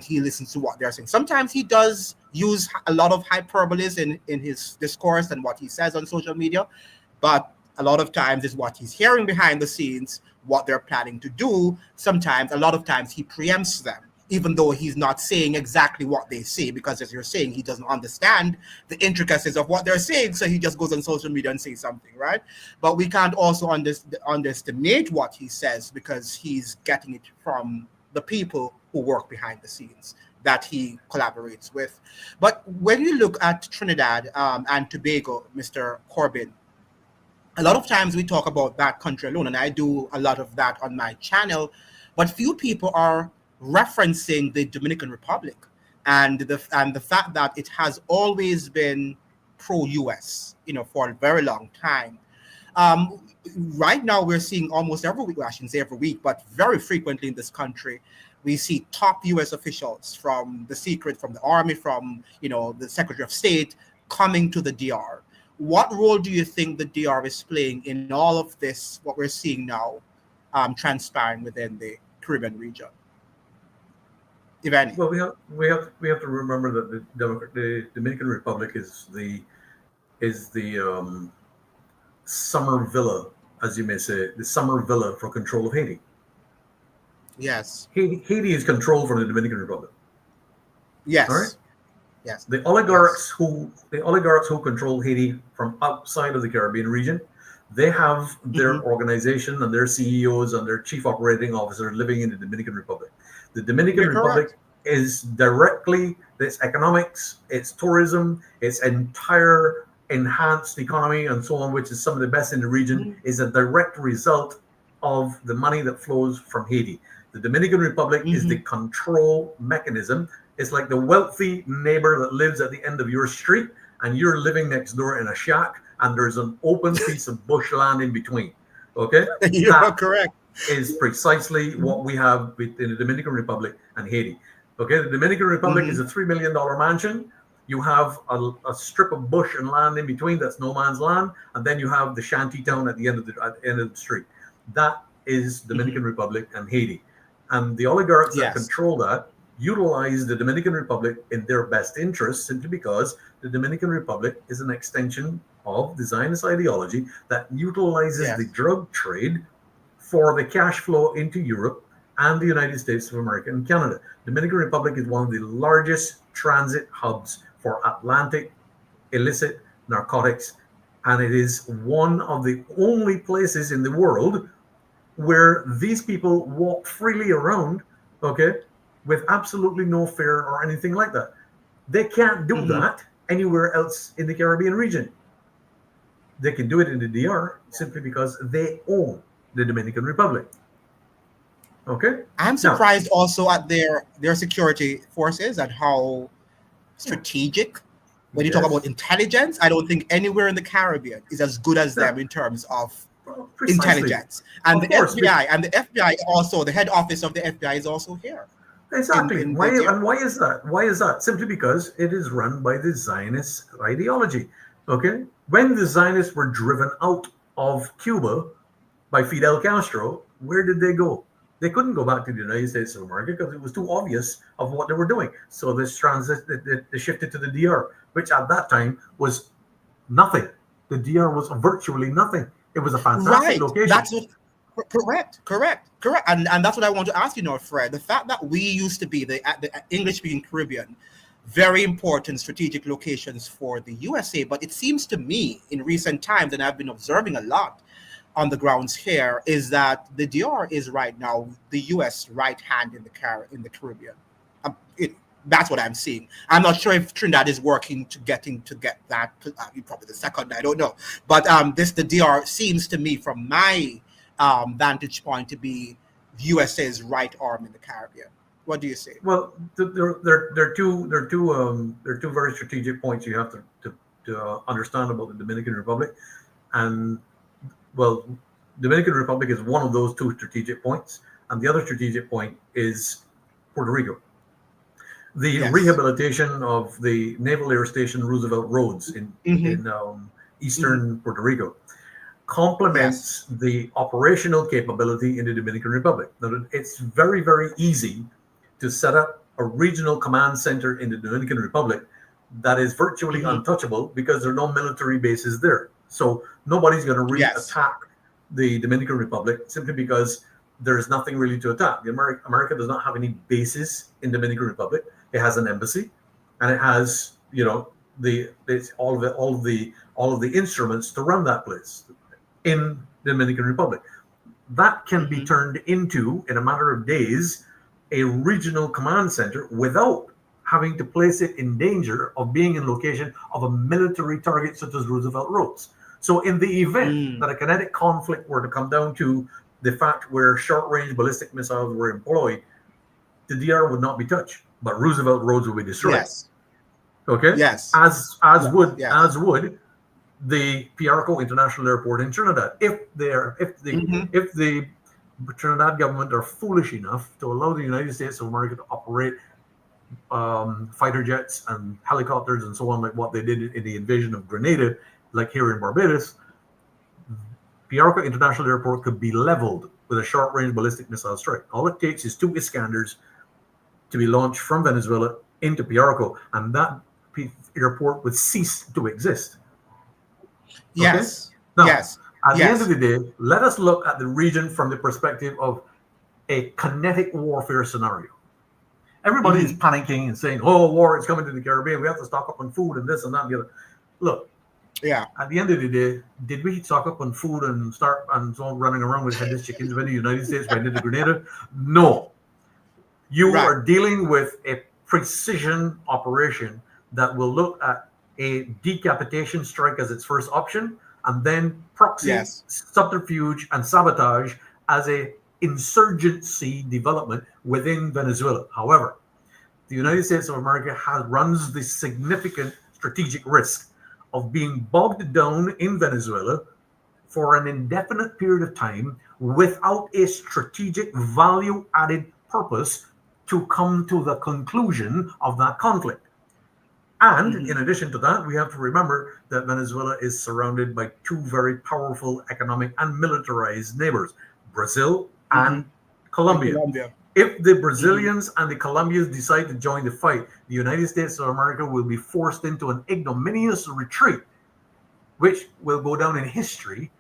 Speaker 1: he listens to what they're saying. Sometimes he does use a lot of hyperboles in his discourse and what he says on social media, but a lot of times is what he's hearing behind the scenes, what they're planning to do. Sometimes, a lot of times, he preempts them, even though he's not saying exactly what they say, because as you're saying, he doesn't understand the intricacies of what they're saying, so he just goes on social media and says something, right? But we can't also underestimate what he says because he's getting it from the people who work behind the scenes that he collaborates with. But when you look at Trinidad and Tobago, Mr. Corbin, a lot of times we talk about that country alone, and I do a lot of that on my channel, but few people are referencing the Dominican Republic and the fact that it has always been pro-US, for a very long time. Um, right now, we're seeing almost every week, well, I shouldn't say every week, but very frequently in this country, we see top U.S. officials from the secret, from the army, from the Secretary of State coming to the DR. What role do you think the DR is playing in all of this? What we're seeing now, transpiring within the Caribbean region, if any?
Speaker 2: Well, we have to remember that the Dominican Republic is the summer villa, as you may say, the summer villa for control of Haiti.
Speaker 1: Yes.
Speaker 2: Haiti is controlled from the Dominican Republic. All right.
Speaker 1: Yes. Yes.
Speaker 2: The
Speaker 1: Yes.
Speaker 2: oligarchs who control Haiti from outside of the Caribbean region, they have
Speaker 1: Hmm.
Speaker 2: their organization and their CEOs and their chief operating officers living in the Dominican Republic. The Dominican
Speaker 1: You're
Speaker 2: Republic
Speaker 1: correct.
Speaker 2: is directly its economics, its tourism, its entire enhanced economy, and so on, which is some of the best in the region,
Speaker 1: Mhm.
Speaker 2: is a direct result of the money that flows from Haiti. The Dominican Republic is the
Speaker 1: Hmm.
Speaker 2: control mechanism. It's like the wealthy neighbor that lives at the end of your street, and you're living next door in a shack, and there's an open piece of bushland in between. Okay?
Speaker 1: You're
Speaker 2: That
Speaker 1: correct.
Speaker 2: is precisely what we have in the Dominican Republic and Haiti. Okay, the Dominican Republic is
Speaker 1: Hmm.
Speaker 2: a $3 million mansion. You have a strip of bush and land in between that's no man's land, and then you have the shanty town at the end of the street. That is
Speaker 1: Hmm.
Speaker 2: Dominican Republic and Haiti, and the oligarchs that
Speaker 1: Yes.
Speaker 2: control that utilize the Dominican Republic in their best interest, simply because the Dominican Republic is an extension of the Zionist ideology that utilizes the
Speaker 1: Yes.
Speaker 2: drug trade for the cash flow into Europe and the United States of America and Canada. Dominican Republic is one of the largest transit hubs for Atlantic illicit narcotics, and it is one of the only places in the world where these people walk freely around, okay, with absolutely no fear or anything like that. They can't do
Speaker 1: Hmm.
Speaker 2: that anywhere else in the Caribbean region. They can do it in the DR simply because they own the Dominican Republic. Okay.
Speaker 1: I'm
Speaker 2: Now,
Speaker 1: surprised also at their security forces and how
Speaker 2: yeah,
Speaker 1: strategic. When you talk about
Speaker 2: yes,
Speaker 1: intelligence, I don't think anywhere in the Caribbean is as good as
Speaker 2: yeah,
Speaker 1: them in terms of
Speaker 2: well, precisely.
Speaker 1: intelligence. And
Speaker 2: Of
Speaker 1: the
Speaker 2: course,
Speaker 1: FBI and the FBI also, the head office of the FBI is also here
Speaker 2: exactly.
Speaker 1: in
Speaker 2: Why
Speaker 1: the DR.
Speaker 2: and why is that? Why is that? Simply because it is run by the Zionist ideology. Okay, when the Zionists were driven out of Cuba by Fidel Castro, where did they go? They couldn't go back to the United States of America because it was too obvious of what they were doing. So they shifted to the DR, which at that time was nothing. The DR was virtually nothing. It was a fantastic
Speaker 1: Right.
Speaker 2: location.
Speaker 1: That's what. Correct. And that's what I want to ask you now, Fred. The fact that we used to be the English-speaking Caribbean, very important strategic locations for the USA. But it seems to me in recent times, and I've been observing a lot on the grounds here, is that the DR is right now the US right hand in the Caribbean. It, that's what I'm seeing. I'm not sure if Trinidad is working to get that. Probably the second. I don't know. But the DR seems to me, from my vantage point, to be the USA's right arm in the Caribbean. What do you say?
Speaker 2: Well, there are two very strategic points you have to understand about the Dominican Republic, and well, Dominican Republic is one of those two strategic points, and the other strategic point is Puerto Rico. The
Speaker 1: Yes.
Speaker 2: rehabilitation of the Naval Air Station Roosevelt Roads in
Speaker 1: Hmm.
Speaker 2: in um,
Speaker 1: Hmm.
Speaker 2: eastern Puerto Rico
Speaker 1: Yes.
Speaker 2: complements the operational capability in the Dominican Republic. Now, it's very, very easy to set up a regional command center in the Dominican Republic that is virtually
Speaker 1: Hmm.
Speaker 2: untouchable because there are no military bases there. So nobody's going to really
Speaker 1: Yes.
Speaker 2: attack the Dominican Republic simply because there is nothing really to attack. America does not have any bases in Dominican Republic. It has an embassy, and it has all of the instruments to run that place in the Dominican Republic. That can be
Speaker 1: Hmm.
Speaker 2: turned into, in a matter of days, a regional command center without having to place it in danger of being in location of a military target such as Roosevelt Roads. So, in the event
Speaker 1: Mm.
Speaker 2: that a kinetic conflict were to come down to the fact where short range ballistic missiles were employed, the DR would not be touched, but Roosevelt Roads would be destroyed.
Speaker 1: Yes.
Speaker 2: Okay,
Speaker 1: Yes.
Speaker 2: as
Speaker 1: Yes.
Speaker 2: would
Speaker 1: Yes.
Speaker 2: as would the Piarco International Airport in Trinidad. If the Trinidad government are foolish enough to allow the United States of America to operate fighter jets and helicopters and so on, like what they did in the invasion of Grenada, like here in Barbados, Piarco International Airport could be leveled with a short-range ballistic missile strike. All it takes is 2 Iskanders to be launched from Venezuela into Piarco, and that airport would cease to exist.
Speaker 1: Yes.
Speaker 2: Okay? Now,
Speaker 1: Yes.
Speaker 2: at the end
Speaker 1: Yes.
Speaker 2: of the day, let us look at the region from the perspective of a kinetic warfare scenario. Everybody is panicking and saying, "Oh, war is coming to the Caribbean. We have to stock up on food and this and that and the other." Look,
Speaker 1: Yeah.
Speaker 2: at the end of the day, did we stock up on food and start and so on running around with headless chickens when the United States went into Grenada? No. You
Speaker 1: Right.
Speaker 2: are dealing with a precision operation that will look at a decapitation strike as its first option, and then proxy,
Speaker 1: Yes.
Speaker 2: subterfuge, and sabotage as a insurgency development within Venezuela. However, the United States of America runs the significant strategic risk of being bogged down in Venezuela for an indefinite period of time without a strategic value-added purpose to come to the conclusion of that conflict. And in addition to that, we have to remember that Venezuela is surrounded by 2 very powerful economic and militarized neighbors, Brazil and Colombia. If the Brazilians and the Colombians decide to join the fight, the United States of America will be forced into an ignominious retreat, which will go down in history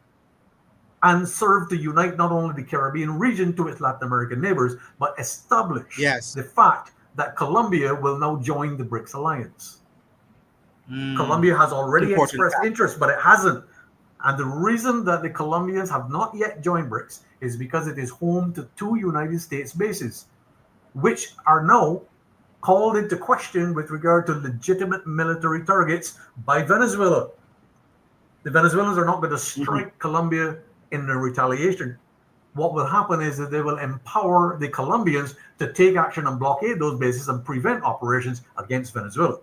Speaker 2: and serve to unite not only the Caribbean region to its Latin American neighbors, but establish the fact that Colombia will now join the BRICS alliance. Colombia has already expressed interest, but it hasn't. And the reason that the Colombians have not yet joined BRICS is because it is home to 2 United States bases, which are now called into question with regard to legitimate military targets by Venezuela. The Venezuelans are not going to strike Colombia in the retaliation. What will happen is that they will empower the Colombians to take action and blockade those bases and prevent operations against Venezuela.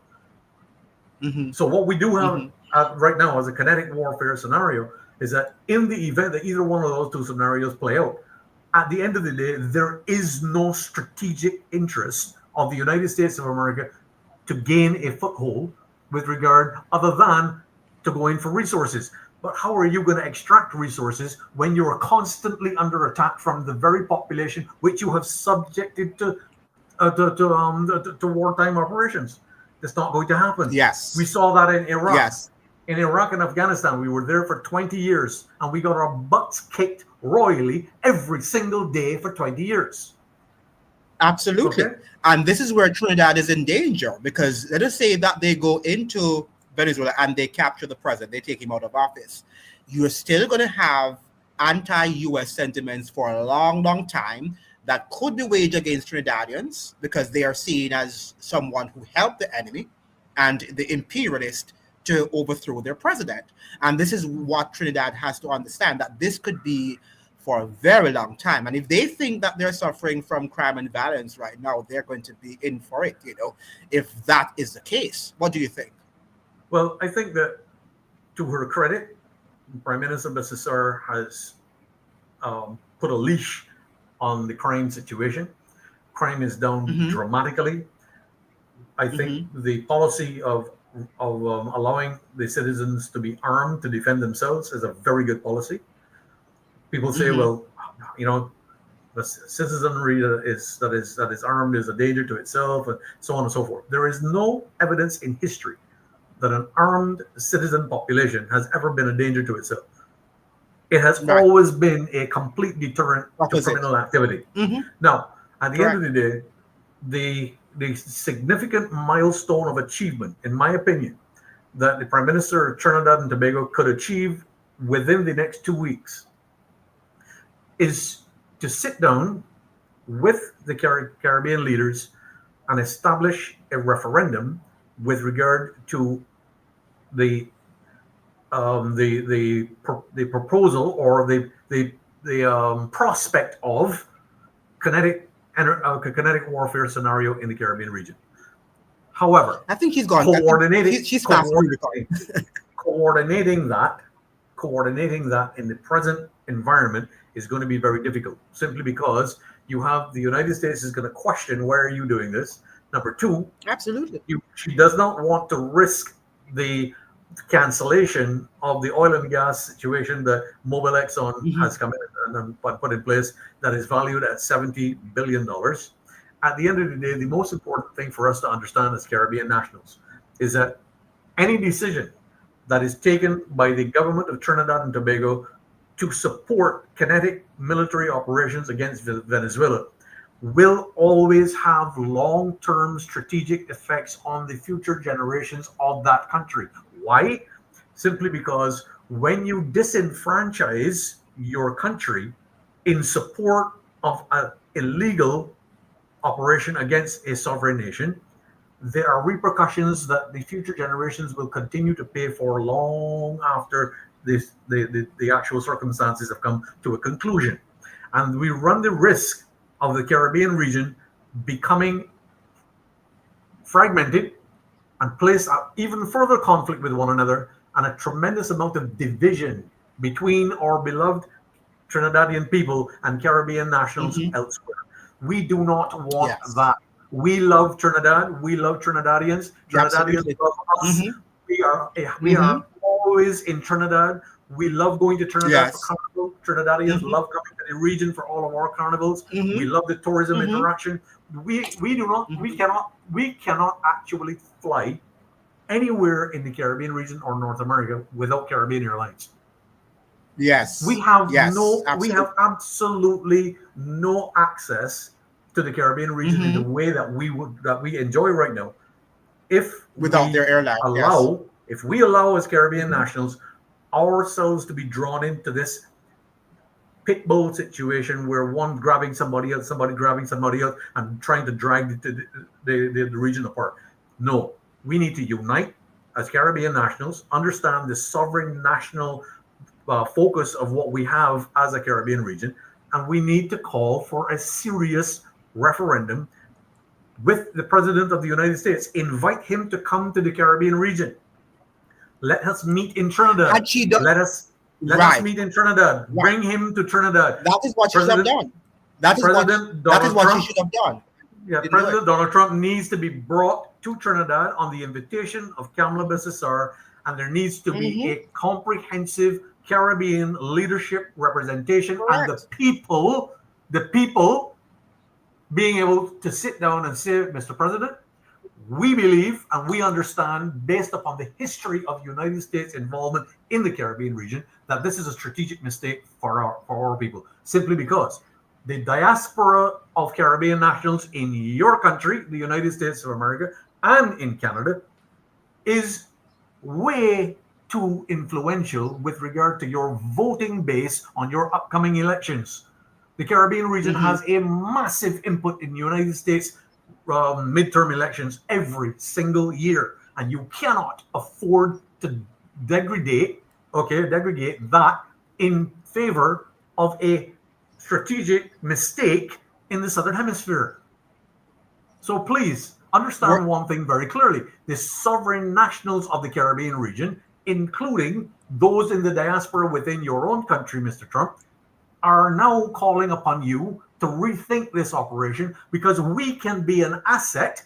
Speaker 2: So what we do have right now as a kinetic warfare scenario is that in the event that either one of those 2 scenarios play out, at the end of the day, there is no strategic interest of the United States of America to gain a foothold with regard other than to go in for resources. But how are you going to extract resources when you are constantly under attack from the very population which you have subjected to wartime operations? It's not going to happen.
Speaker 1: Yes.
Speaker 2: We saw that in Iraq.
Speaker 1: Yes.
Speaker 2: In Iraq and Afghanistan, we were there for 20 years and we got our butts kicked royally every single day for 20 years.
Speaker 1: Absolutely.
Speaker 2: Okay?
Speaker 1: And this is where Trinidad is in danger, because let us say that they go into Venezuela and they capture the president, they take him out of office. You're still going to have anti-U.S. sentiments for a long, long time that could be waged against Trinidadians because they are seen as someone who helped the enemy and the imperialist to overthrow their president. And this is what Trinidad has to understand, that this could be for a very long time. And if they think that they're suffering from crime and violence right now, they're going to be in for it, if that is the case. What do you think?
Speaker 2: Well, I think that to her credit, Prime Minister Bessessar has put a leash on the crime situation. Crime is down dramatically. I think the policy of allowing the citizens to be armed to defend themselves is a very good policy. People say, well, the citizenry that is armed is a danger to itself, and so on and so forth. There is no evidence in history that an armed citizen population has ever been a danger to itself. It has always been a complete deterrent to criminal activity. Now, at the end of the day, the significant milestone of achievement, in my opinion, that the Prime Minister of Trinidad and Tobago could achieve within the next 2 weeks is to sit down with the Caribbean leaders and establish a referendum with regard to the proposal or the prospect of kinetic warfare scenario in the Caribbean region. However,
Speaker 1: I think he's gone.
Speaker 2: Coordinating,
Speaker 1: She's fast
Speaker 2: coordinating that in the present environment is going to be very difficult, simply because you have the United States is going to question, why are you doing this? Number two,
Speaker 1: Absolutely.
Speaker 2: she does not want to risk the cancellation of the oil and gas situation that Mobil Exxon has come in and put in place, that is valued at $70 billion. At the end of the day, the most important thing for us to understand as Caribbean nationals is that any decision that is taken by the government of Trinidad and Tobago to support kinetic military operations against Venezuela will always have long-term strategic effects on the future generations of that country. Why? Simply because when you disenfranchise your country in support of an illegal operation against a sovereign nation, there are repercussions that the future generations will continue to pay for long after the actual circumstances have come to a conclusion. And we run the risk of the Caribbean region becoming fragmented and place even further conflict with one another, and a tremendous amount of division between our beloved Trinidadian people and Caribbean nationals elsewhere. We do not want that. We love Trinidad. We love Trinidadians. Trinidadians love us. We are always in Trinidad. We love going to Trinidad for carnival. Trinidadians love coming to the region for all of our carnivals. We love the tourism interaction. We cannot actually fly anywhere in the Caribbean region or North America without Caribbean Airlines. We have absolutely no access to the Caribbean region in the way that we enjoy right now.
Speaker 1: Without their airline,
Speaker 2: if we allow as Caribbean nationals ourselves to be drawn into this pit bull situation where one grabbing somebody else, somebody grabbing somebody else, and trying to drag the region apart. No, we need to unite as Caribbean nationals, understand the sovereign national focus of what we have as a Caribbean region, and we need to call for a serious referendum with the President of the United States. Invite him to come to the Caribbean region. Let us meet in Trinidad. Let us meet in Trinidad. Right. Bring him to Trinidad.
Speaker 1: That is what she should have done. That is what she should have done.
Speaker 2: Yeah, President Donald Trump needs to be brought to Trinidad on the invitation of Kamala Bissessar, and there needs to be a comprehensive Caribbean leadership representation. Correct. And the people being able to sit down and say, Mr. President, we believe and we understand, based upon the history of United States involvement in the Caribbean region, that this is a strategic mistake for our people, simply because the diaspora of Caribbean nationals in your country, the United States of America, and in Canada, is way too influential with regard to your voting base on your upcoming elections. The Caribbean region has a massive input in the United States midterm elections every single year, and you cannot afford to degrade that in favor of a strategic mistake in the Southern Hemisphere. So please understand one thing very clearly. The sovereign nationals of the Caribbean region, including those in the diaspora within your own country, Mr. Trump, are now calling upon you to rethink this operation, because we can be an asset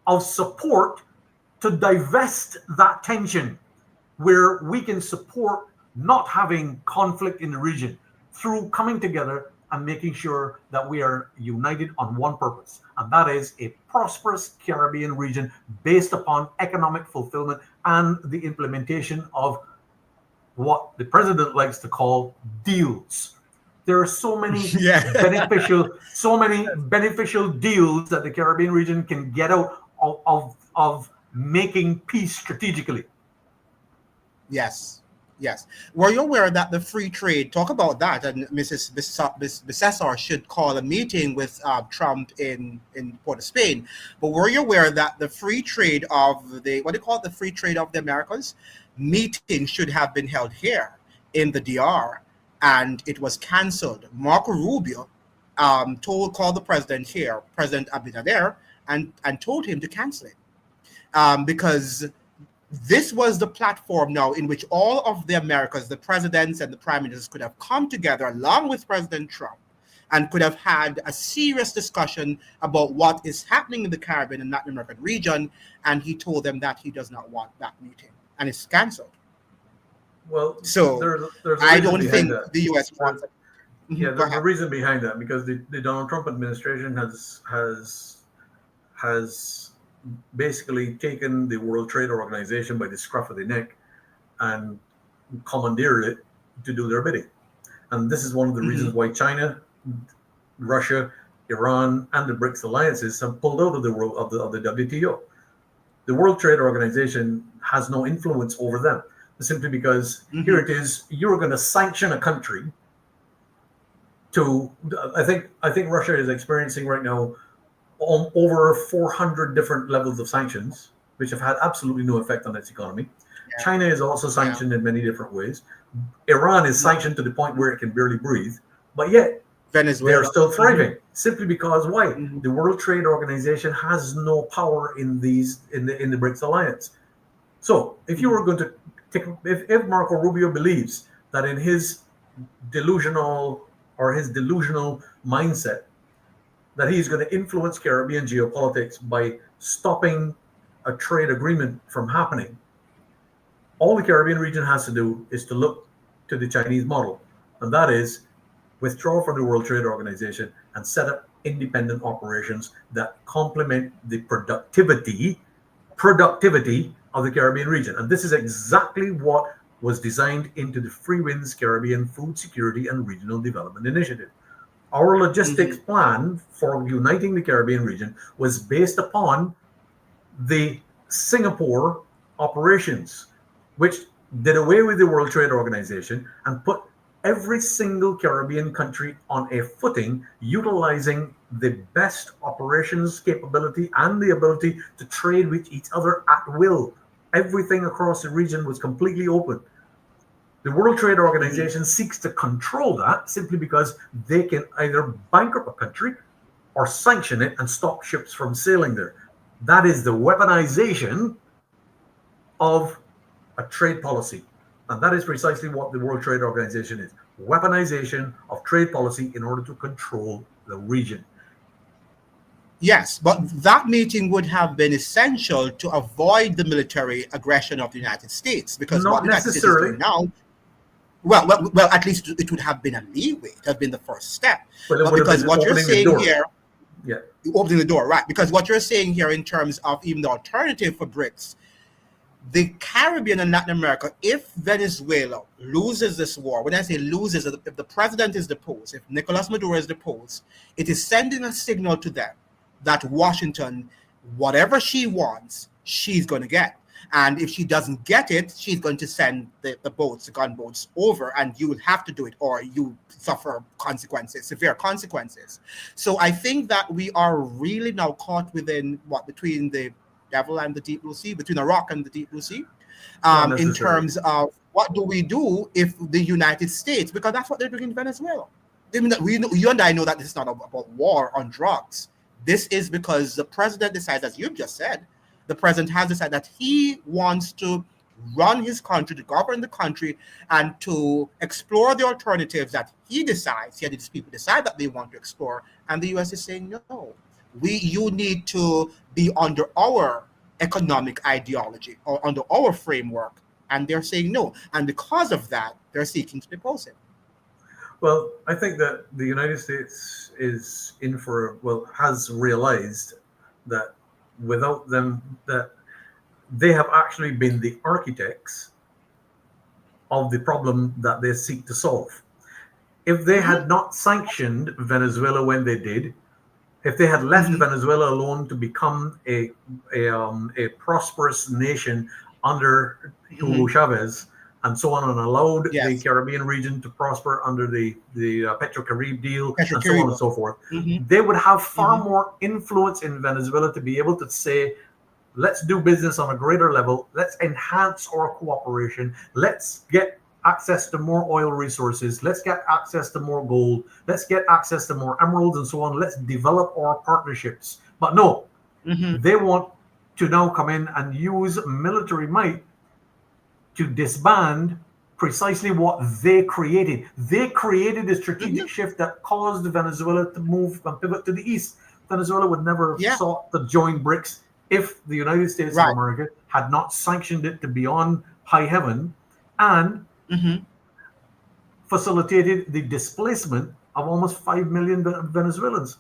Speaker 2: of support to divest that tension, where we can support not having conflict in the region through coming together and making sure that we are united on one purpose, and that is a prosperous Caribbean region based upon economic fulfillment and the implementation of what the president likes to call deals. There are so many beneficial deals that the Caribbean region can get out of making peace strategically.
Speaker 1: Yes. Were you aware that the free trade, talk about that, and Mrs. Bissessar should call a meeting with Trump in Port of Spain, but were you aware that the free trade of the free trade of the Americas meeting should have been held here in the DR, and it was canceled? Marco Rubio called the president here, President Abinader, and told him to cancel it, because this was the platform now in which all of the Americas, the presidents and the prime ministers, could have come together along with President Trump and could have had a serious discussion about what is happening in the Caribbean and Latin American region. And he told them that he does not want that meeting, and it's cancelled.
Speaker 2: Well,
Speaker 1: So
Speaker 2: there's a
Speaker 1: I
Speaker 2: reason
Speaker 1: don't
Speaker 2: behind
Speaker 1: think
Speaker 2: that.
Speaker 1: the U.S. wants it.
Speaker 2: Yeah,
Speaker 1: Go
Speaker 2: there's a
Speaker 1: ahead.
Speaker 2: reason behind that, because the Donald Trump administration has basically taken the World Trade Organization by the scruff of the neck and commandeered it to do their bidding. And this is one of the reasons why China, Russia, Iran, and the BRICS alliances have pulled out of the world of the WTO. The World Trade Organization has no influence over them, simply because here it is: you're going to sanction a country. I think Russia is experiencing right now over 400 different levels of sanctions, which have had absolutely no effect on its economy. Yeah. China is also sanctioned in many different ways. Iran is sanctioned to the point where it can barely breathe, but yet Venezuela, they're still thriving, simply because why? The World Trade Organization has no power in the BRICS alliance. So if you were going to take, if Marco Rubio believes that in his delusional mindset that he's going to influence Caribbean geopolitics by stopping a trade agreement from happening, all the Caribbean region has to do is to look to the Chinese model, and that is withdraw from the World Trade Organization and set up independent operations that complement the productivity of the Caribbean region. And this is exactly what was designed into the Free Winds Caribbean Food Security and Regional Development Initiative. Our logistics plan for uniting the Caribbean region was based upon the Singapore operations, which did away with the World Trade Organization and put every single Caribbean country on a footing, utilizing the best operations capability and the ability to trade with each other at will. Everything across the region was completely open. The World Trade Organization seeks to control that simply because they can either bankrupt a country or sanction it and stop ships from sailing there. That is the weaponization of a trade policy. And that is precisely what the World Trade Organization is: weaponization of trade policy in order to control the region.
Speaker 1: Yes, but that meeting would have been essential to avoid the military aggression of the United States, because
Speaker 2: not
Speaker 1: what the United States is doing now, well, at least it would have been a leeway. It would have been the first step. But because what you're saying here, opening the door, right? Because what you're saying here in terms of even the alternative for BRICS, the Caribbean and Latin America, if Venezuela loses this war, when I say loses, if the president is deposed, if Nicolas Maduro is deposed, it is sending a signal to them that Washington, whatever she wants, she's going to get. And if she doesn't get it, she's going to send the boats, the gunboats over, and you will have to do it, or you suffer consequences, severe consequences. So I think that we are really now caught within between the devil and the deep blue sea, between a rock and the deep blue sea, in terms of what do we do if the United States, because that's what they're doing in Venezuela. You and I know that this is not about war on drugs. This is because the president decides, as you've just said, the president has decided that he wants to run his country, to govern the country, and to explore the alternatives that he decides, he and his people decide that they want to explore. And the U.S. is saying, no, you need to be under our economic ideology or under our framework. And they're saying no. And because of that, they're seeking to depose him.
Speaker 2: Well, I think that the United States is has realized that without them, that they have actually been the architects of the problem that they seek to solve. If they had not sanctioned Venezuela when they did, if they had left Venezuela alone to become a prosperous nation under Hugo Chavez and so on, and allowed the Caribbean region to prosper under the Petro-Carib deal and so on and so forth, they would have far more influence in Venezuela to be able to say, let's do business on a greater level, let's enhance our cooperation, let's get access to more oil resources, let's get access to more gold, let's get access to more emeralds and so on, let's develop our partnerships. But no, they want to now come in and use military might to disband precisely what they created. They created a strategic shift that caused Venezuela to move and pivot to the east. Venezuela would never have sought to join BRICS if the United States of America had not sanctioned it to beyond high heaven and facilitated the displacement of almost 5 million Venezuelans.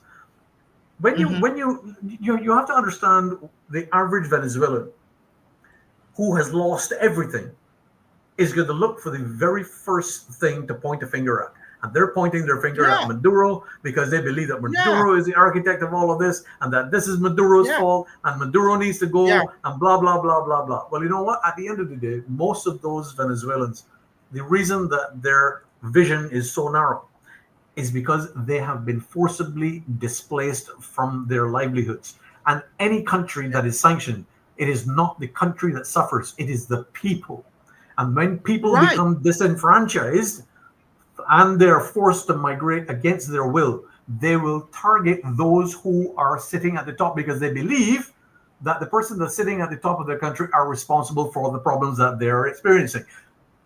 Speaker 2: When you have to understand the average Venezuelan who has lost everything is going to look for the very first thing to point a finger at. And they're pointing their finger at Maduro because they believe that Maduro is the architect of all of this and that this is Maduro's fault and Maduro needs to go and blah, blah, blah, blah, blah. Well, you know what? At the end of the day, most of those Venezuelans, the reason that their vision is so narrow is because they have been forcibly displaced from their livelihoods. And any country that is sanctioned, it is not the country that suffers, it is the people. And when people become disenfranchised and they're forced to migrate against their will, they will target those who are sitting at the top because they believe that the person that's sitting at the top of their country are responsible for the problems that they're experiencing.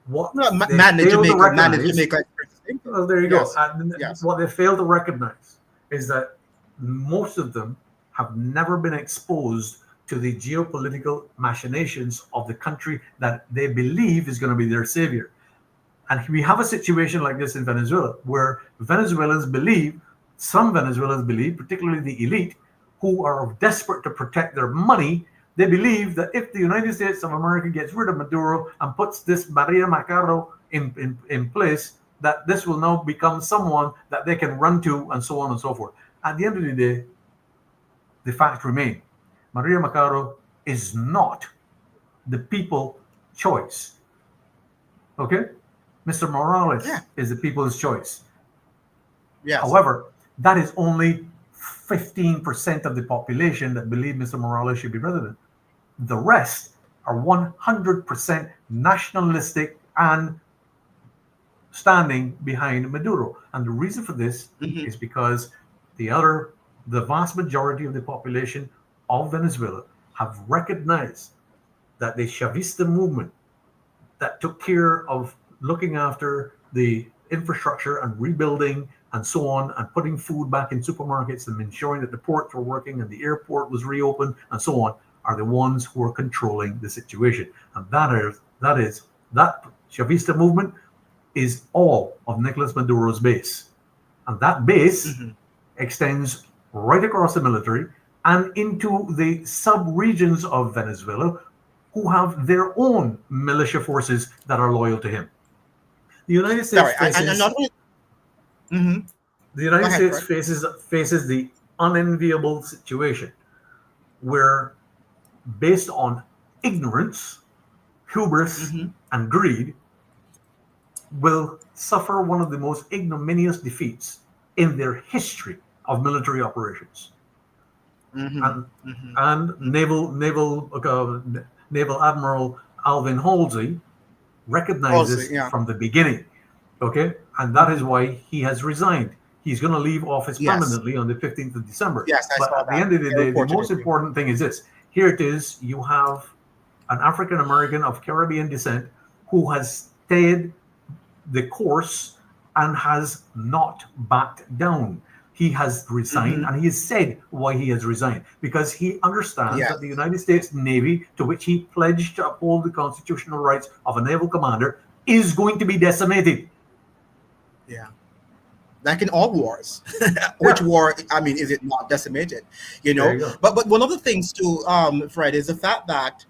Speaker 2: What
Speaker 1: man in Jamaica.
Speaker 2: Well, there you go. What they fail to recognize is that most of them have never been exposed to the geopolitical machinations of the country that they believe is going to be their savior. And we have a situation like this in Venezuela, where some Venezuelans believe, particularly the elite, who are desperate to protect their money, they believe that if the United States of America gets rid of Maduro and puts this Maria Macaro in place, that this will now become someone that they can run to and so on and so forth. At the end of the day, the fact remains, Maria Macaro is not the people's choice. Okay? Mr. Morales is the people's choice.
Speaker 1: Yes.
Speaker 2: However, that is only 15% of the population that believe Mr. Morales should be president. The rest are 100% nationalistic and standing behind Maduro. And the reason for this is because the vast majority of the population of Venezuela have recognized that the Chavista movement that took care of looking after the infrastructure and rebuilding and so on and putting food back in supermarkets and ensuring that the ports were working and the airport was reopened and so on are the ones who are controlling the situation. And that Chavista movement is all of Nicolas Maduro's base. And that base extends right across the military and into the sub-regions of Venezuela who have their own militia forces that are loyal to him. The United States faces the unenviable situation where, based on ignorance, hubris, and greed, will suffer one of the most ignominious defeats in their history of military operations. And Naval Admiral Alvin Halsey recognized this from the beginning. Okay, and that is why he has resigned. He's going to leave office permanently on the 15th of December. But at the end of the day, the most important thing is this. Here it is. You have an African American of Caribbean descent who has stayed the course and has not backed down. He has resigned, and he has said why he has resigned, because he understands that the United States Navy, to which he pledged to uphold the constitutional rights of a naval commander, is going to be decimated.
Speaker 1: Yeah. Like in all wars. Which war, I mean, is it not decimated? You know? But one of the things too, Fred, is the fact that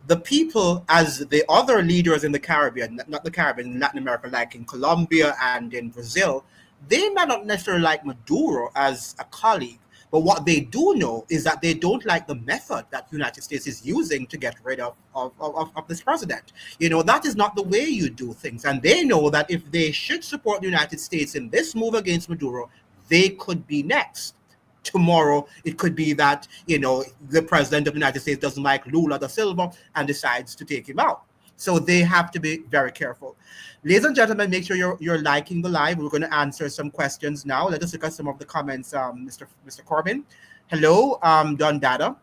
Speaker 1: the people, as the other leaders in the Caribbean, not the Caribbean, in Latin America, like in Colombia and in Brazil, they may not necessarily like Maduro as a colleague, but what they do know is that they don't like the method that the United States is using to get rid of this president. You know, that is not the way you do things. And they know that if they should support the United States in this move against Maduro, they could be next. Tomorrow, it could be that, you know, the president of the United States doesn't like Lula da Silva and decides to take him out. So they have to be very careful. Ladies and gentlemen, make sure you're liking the live. We're going to answer some questions now. Let us look at some of the comments, Mr. Corbin. Hello, Don Dada.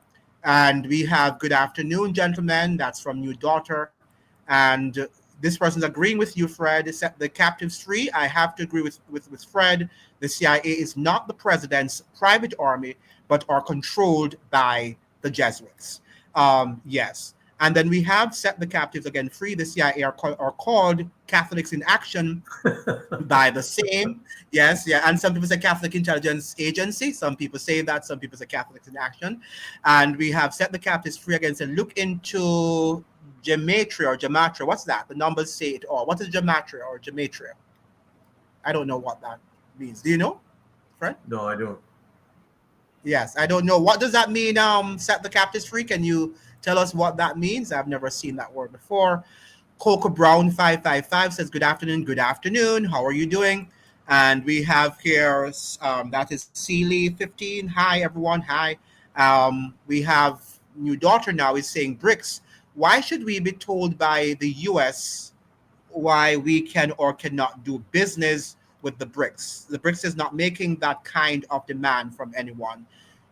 Speaker 1: And we have good afternoon, gentlemen. That's from New Daughter. And this person's agreeing with you, Fred. Set the captives free. I have to agree with Fred. The CIA is not the president's private army, but are controlled by the Jesuits. Yes. And then we have set the captives again free. The CIA are called Catholics in Action by the same. Yes, yeah. And some people say Catholic Intelligence Agency. Some people say that. Some people say Catholics in Action. And we have set the captives free again. So look into gematria or gematria. What's that? The numbers say it all. What is gematria or gematria? I don't know what that means. Do you know, Fred?
Speaker 2: No, I don't.
Speaker 1: Yes, I don't know. What does that mean? Set the captives free. Can you tell us what that means? I've never seen that word before. Coco Brown 555 says, good afternoon. Good afternoon. How are you doing? And we have here, that is Sealy 15. Hi, everyone. Hi. We have New Daughter now is saying, BRICS, why should we be told by the U.S. why we can or cannot do business with the BRICS? The BRICS is not making that kind of demand from anyone.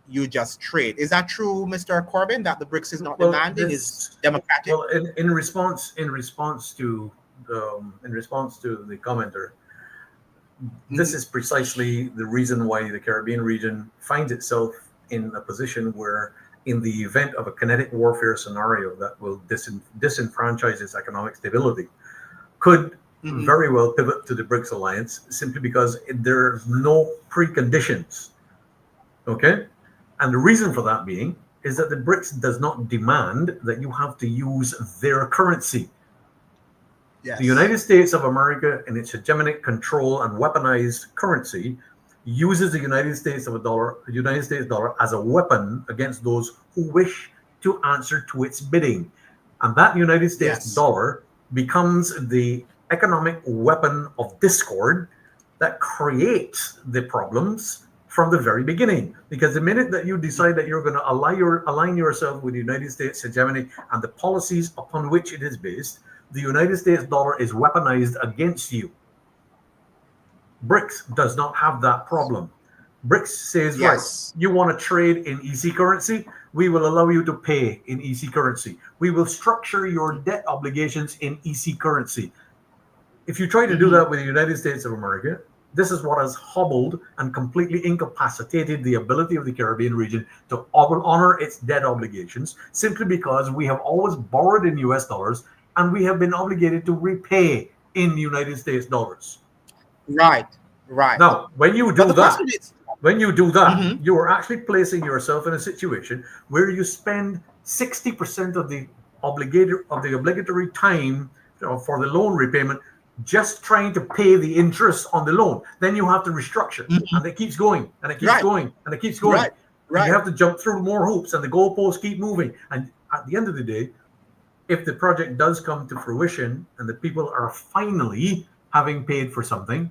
Speaker 1: You just trade. Is that true, Mr. Corbyn, that the BRICS is not demanding, is democratic?
Speaker 2: Well, in response to the commenter, this is precisely the reason why the Caribbean region finds itself in a position where, in the event of a kinetic warfare scenario that will disenfranchise its economic stability, could very well pivot to the BRICS alliance, simply because there's no preconditions. Okay? And the reason for that being is that the BRICS does not demand that you have to use their currency.
Speaker 1: Yes.
Speaker 2: The United States of America, in its hegemonic control and weaponized currency, uses the United States dollar as a weapon against those who wish to answer to its bidding. And that United States dollar becomes the economic weapon of discord that creates the problems from the very beginning. Because the minute that you decide that you're going to align yourself with the United States hegemony and the policies upon which it is based, the United States dollar is weaponized against you. BRICS does not have that problem. BRICS says, right, you want to trade in EC currency? We will allow you to pay in EC currency. We will structure your debt obligations in EC currency. If you try to do that with the United States of America, this is what has hobbled and completely incapacitated the ability of the Caribbean region to honor its debt obligations, simply because we have always borrowed in US dollars and we have been obligated to repay in United States dollars.
Speaker 1: Right.
Speaker 2: Now, when you do that, you are actually placing yourself in a situation where you spend 60% of the obligatory time for the loan repayment just trying to pay the interest on the loan. Then you have to restructure, and it keeps going, and it keeps going, and it keeps going. Right. You have to jump through more hoops, and the goalposts keep moving. And at the end of the day, if the project does come to fruition and the people are finally having paid for something,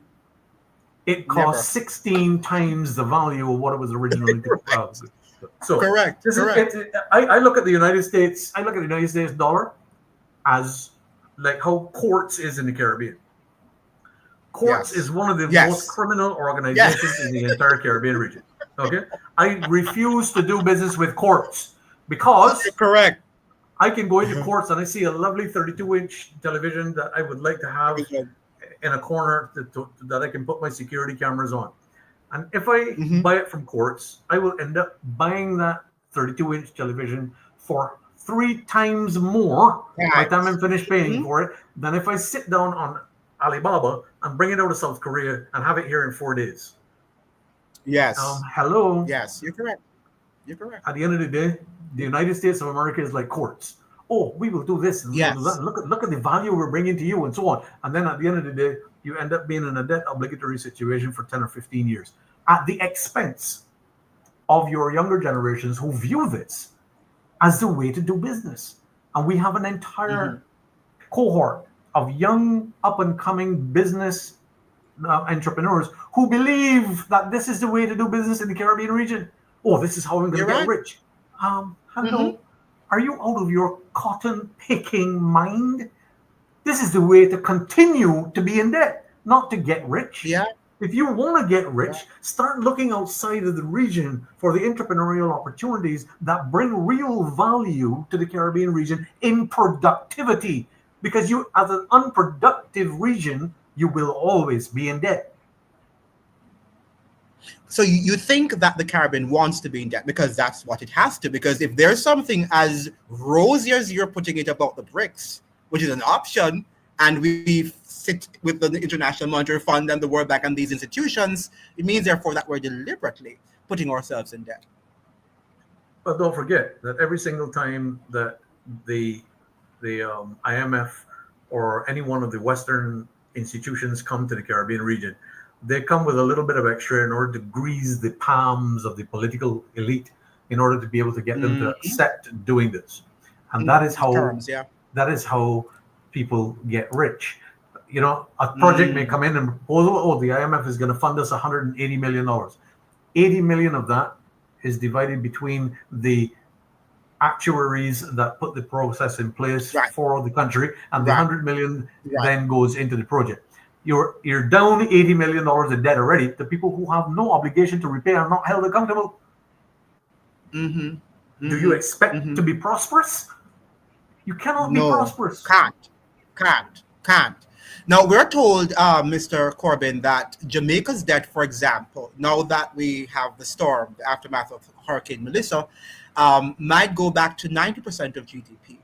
Speaker 2: it costs 16 times the value of what it was originally. So
Speaker 1: correct.
Speaker 2: I look at the United States. I look at the United States dollar as like how Quartz is in the Caribbean. Quartz is one of the most criminal organizations in the entire Caribbean region. Okay, I refuse to do business with Quartz because I can go into Quartz and I see a lovely 32-inch television that I would like to have in a corner that I can put my security cameras on. And if I buy it from Quartz, I will end up buying that 32-inch television for 3 times more by the time I'm finished paying for it than if I sit down on Alibaba and bring it out of South Korea and have it here in 4 days.
Speaker 1: Yes.
Speaker 2: Hello.
Speaker 1: Yes, you're correct.
Speaker 2: At the end of the day, the United States of America is like Quartz. Oh, we will do this and we will do that. Look at the value we're bringing to you and so on. And then at the end of the day, you end up being in a debt obligatory situation for 10 or 15 years at the expense of your younger generations who view this as the way to do business. And we have an entire cohort of young, up-and-coming business entrepreneurs who believe that this is the way to do business in the Caribbean region. Oh, this is how I'm going to get rich. Hello? Are you out of your cotton-picking mind? This is the way to continue to be in debt, not to get rich.
Speaker 1: Yeah.
Speaker 2: If you want to get rich, start looking outside of the region for the entrepreneurial opportunities that bring real value to the Caribbean region in productivity. Because you, as an unproductive region, you will always be in debt.
Speaker 1: So you think that the Caribbean wants to be in debt because that's what it has to. Because if there's something as rosy as you're putting it about the BRICS, which is an option, and we sit with the International Monetary Fund and the World Bank and these institutions, it means therefore that we're deliberately putting ourselves in debt.
Speaker 2: But don't forget that every single time that the IMF or any one of the Western institutions come to the Caribbean region, they come with a little bit of extra in order to grease the palms of the political elite in order to be able to get them to accept doing this. And that is how people get rich. You know, a project may come in and propose, oh, the IMF is going to fund us $180 million. 80 million of that is divided between the actuaries that put the process in place for the country, and the 100 million then goes into the project. You're down $80 million in debt already. The people who have no obligation to repay are not held accountable. Do you expect to be prosperous? You cannot be prosperous.
Speaker 1: Can't. Now, we're told, Mr. Corbin, that Jamaica's debt, for example, now that we have the storm, the aftermath of Hurricane Melissa, might go back to 90% of GDP.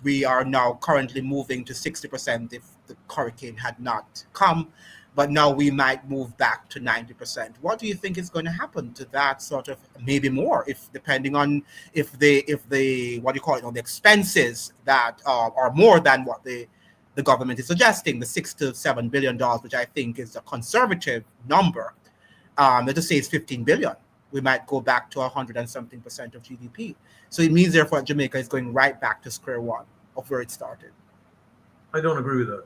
Speaker 1: We are now currently moving to 60% if the hurricane had not come, but now we might move back to 90%. What do you think is going to happen to that sort of, maybe more, if depending on if the what do you call it, the expenses that are more than what the government is suggesting, the $6 to $7 billion, which I think is a conservative number. Let us say it's 15 billion. We might go back to 100 and something percent of GDP. So it means therefore Jamaica is going right back to square one of where it started.
Speaker 2: I don't agree with that.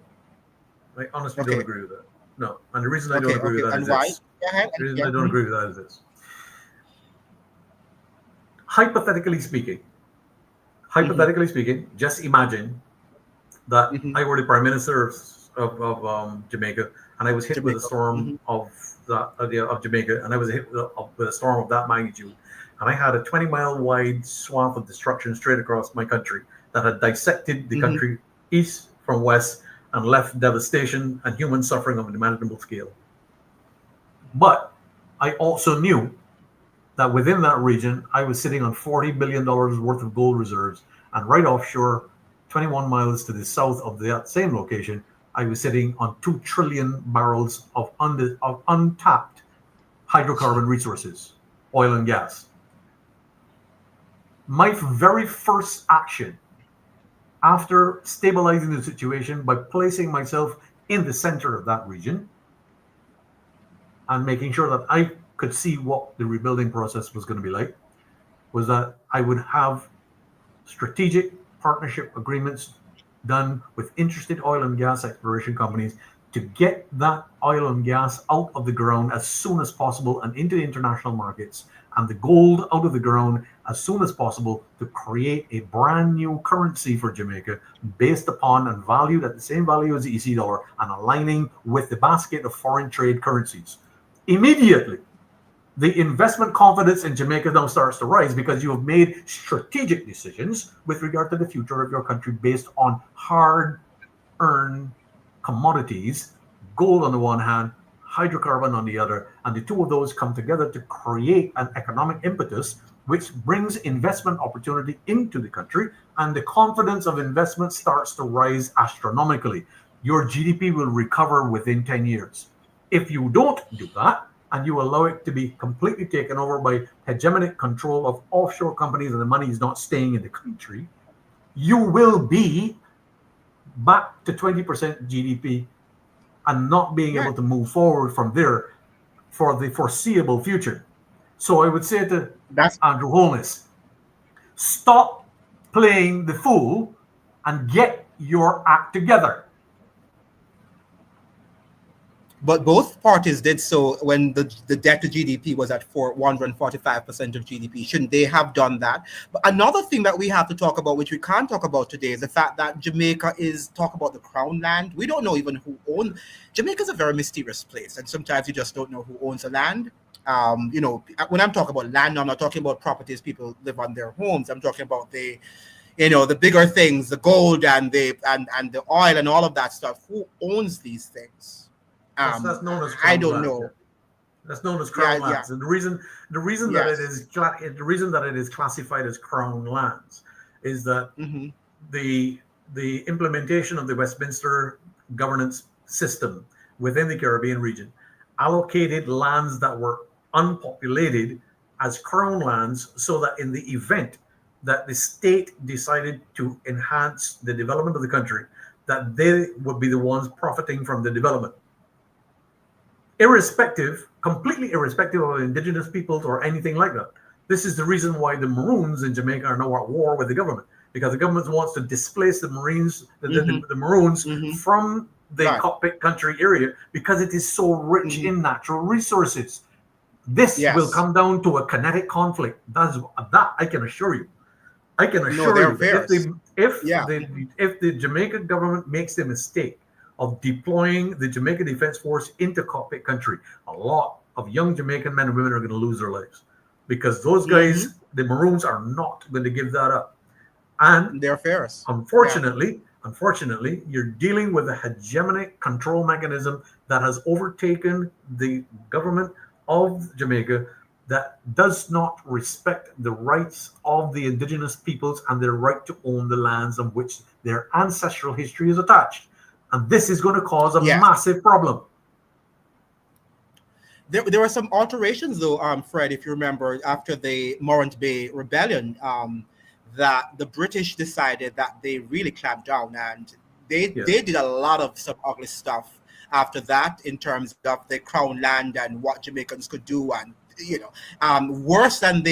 Speaker 2: I honestly don't agree with that. No. And the reason I don't agree with that is this. The reason I don't agree with that is this. Hypothetically speaking, just imagine that I were the Prime Minister of Jamaica, and I was hit with a storm of Jamaica, and I was hit with a storm of that magnitude, and I had a 20-mile wide swath of destruction straight across my country that had dissected the country east from west and left devastation and human suffering on an unimaginable scale. But I also knew that within that region, I was sitting on $40 billion worth of gold reserves, and right offshore, 21 miles to the south of that same location, I was sitting on 2 trillion barrels of untapped hydrocarbon resources, oil and gas. My very first action after stabilizing the situation by placing myself in the center of that region and making sure that I could see what the rebuilding process was going to be like, was that I would have strategic partnership agreements done with interested oil and gas exploration companies to get that oil and gas out of the ground as soon as possible and into the international markets, and the gold out of the ground as soon as possible, to create a brand new currency for Jamaica based upon and valued at the same value as the EC dollar and aligning with the basket of foreign trade currencies. Immediately, the investment confidence in Jamaica now starts to rise because you have made strategic decisions with regard to the future of your country based on hard-earned commodities, gold on the one hand, hydrocarbon on the other, and the two of those come together to create an economic impetus which brings investment opportunity into the country, and the confidence of investment starts to rise astronomically. Your GDP will recover within 10 years. If you don't do that, and you allow it to be completely taken over by hegemonic control of offshore companies and the money is not staying in the country, you will be back to 20% GDP and not being able to move forward from there for the foreseeable future. So I would say to Andrew Holness, stop playing the fool and get your act together.
Speaker 1: But both parties did so when the debt to GDP was at 145% of GDP. Shouldn't they have done that? But another thing that we have to talk about, which we can't talk about today, is the fact that Jamaica is talk about the Crown land. We don't know even who own. Jamaica is a very mysterious place, and sometimes you just don't know who owns the land. When I'm talking about land, I'm not talking about properties people live on their homes. I'm talking about the bigger things, the gold and the oil and all of that stuff. Who owns these things?
Speaker 2: That's known as
Speaker 1: I
Speaker 2: crown
Speaker 1: don't
Speaker 2: lands. Yeah.
Speaker 1: know.
Speaker 2: That's known as
Speaker 1: Yeah,
Speaker 2: crown
Speaker 1: yeah,
Speaker 2: lands, and the reason that it
Speaker 1: yes.
Speaker 2: is the reason that it is classified as crown lands is that
Speaker 1: Mm-hmm.
Speaker 2: the implementation of the Westminster governance system within the Caribbean region allocated lands that were unpopulated as crown lands, so that in the event that the state decided to enhance the development of the country, that they would be the ones profiting from the development, completely irrespective of indigenous peoples or anything like that. This is the reason why the Maroons in Jamaica are now at war with the government, because the government wants to displace the Marines,
Speaker 1: Mm-hmm.
Speaker 2: the Maroons
Speaker 1: Mm-hmm.
Speaker 2: from the
Speaker 1: Right.
Speaker 2: cockpit country area, because it is so rich
Speaker 1: Mm-hmm.
Speaker 2: in natural resources. This will
Speaker 1: Yes.
Speaker 2: come down to a kinetic conflict. That I can assure you. I can
Speaker 1: No,
Speaker 2: assure
Speaker 1: they're
Speaker 2: you that
Speaker 1: fairs. Yeah.
Speaker 2: if the Jamaican government makes the mistake of deploying the Jamaican Defense Force into cockpit country, a lot of young Jamaican men and women are going to lose their lives, because those
Speaker 1: Mm-hmm.
Speaker 2: guys, the Maroons, are not going to give that up. And
Speaker 1: They're fairs. Yeah.
Speaker 2: unfortunately, you're dealing with a hegemonic control mechanism that has overtaken the government of Jamaica, that does not respect the rights of the indigenous peoples and their right to own the lands on which their ancestral history is attached. And this is going to cause a
Speaker 1: Yes.
Speaker 2: massive problem.
Speaker 1: There were some alterations, though, Fred, if you remember, after the Morant Bay Rebellion, that the British decided that they really clamped down, and
Speaker 2: Yes.
Speaker 1: they did a lot of some ugly stuff after that in terms of the crown land and what Jamaicans could do, and worse than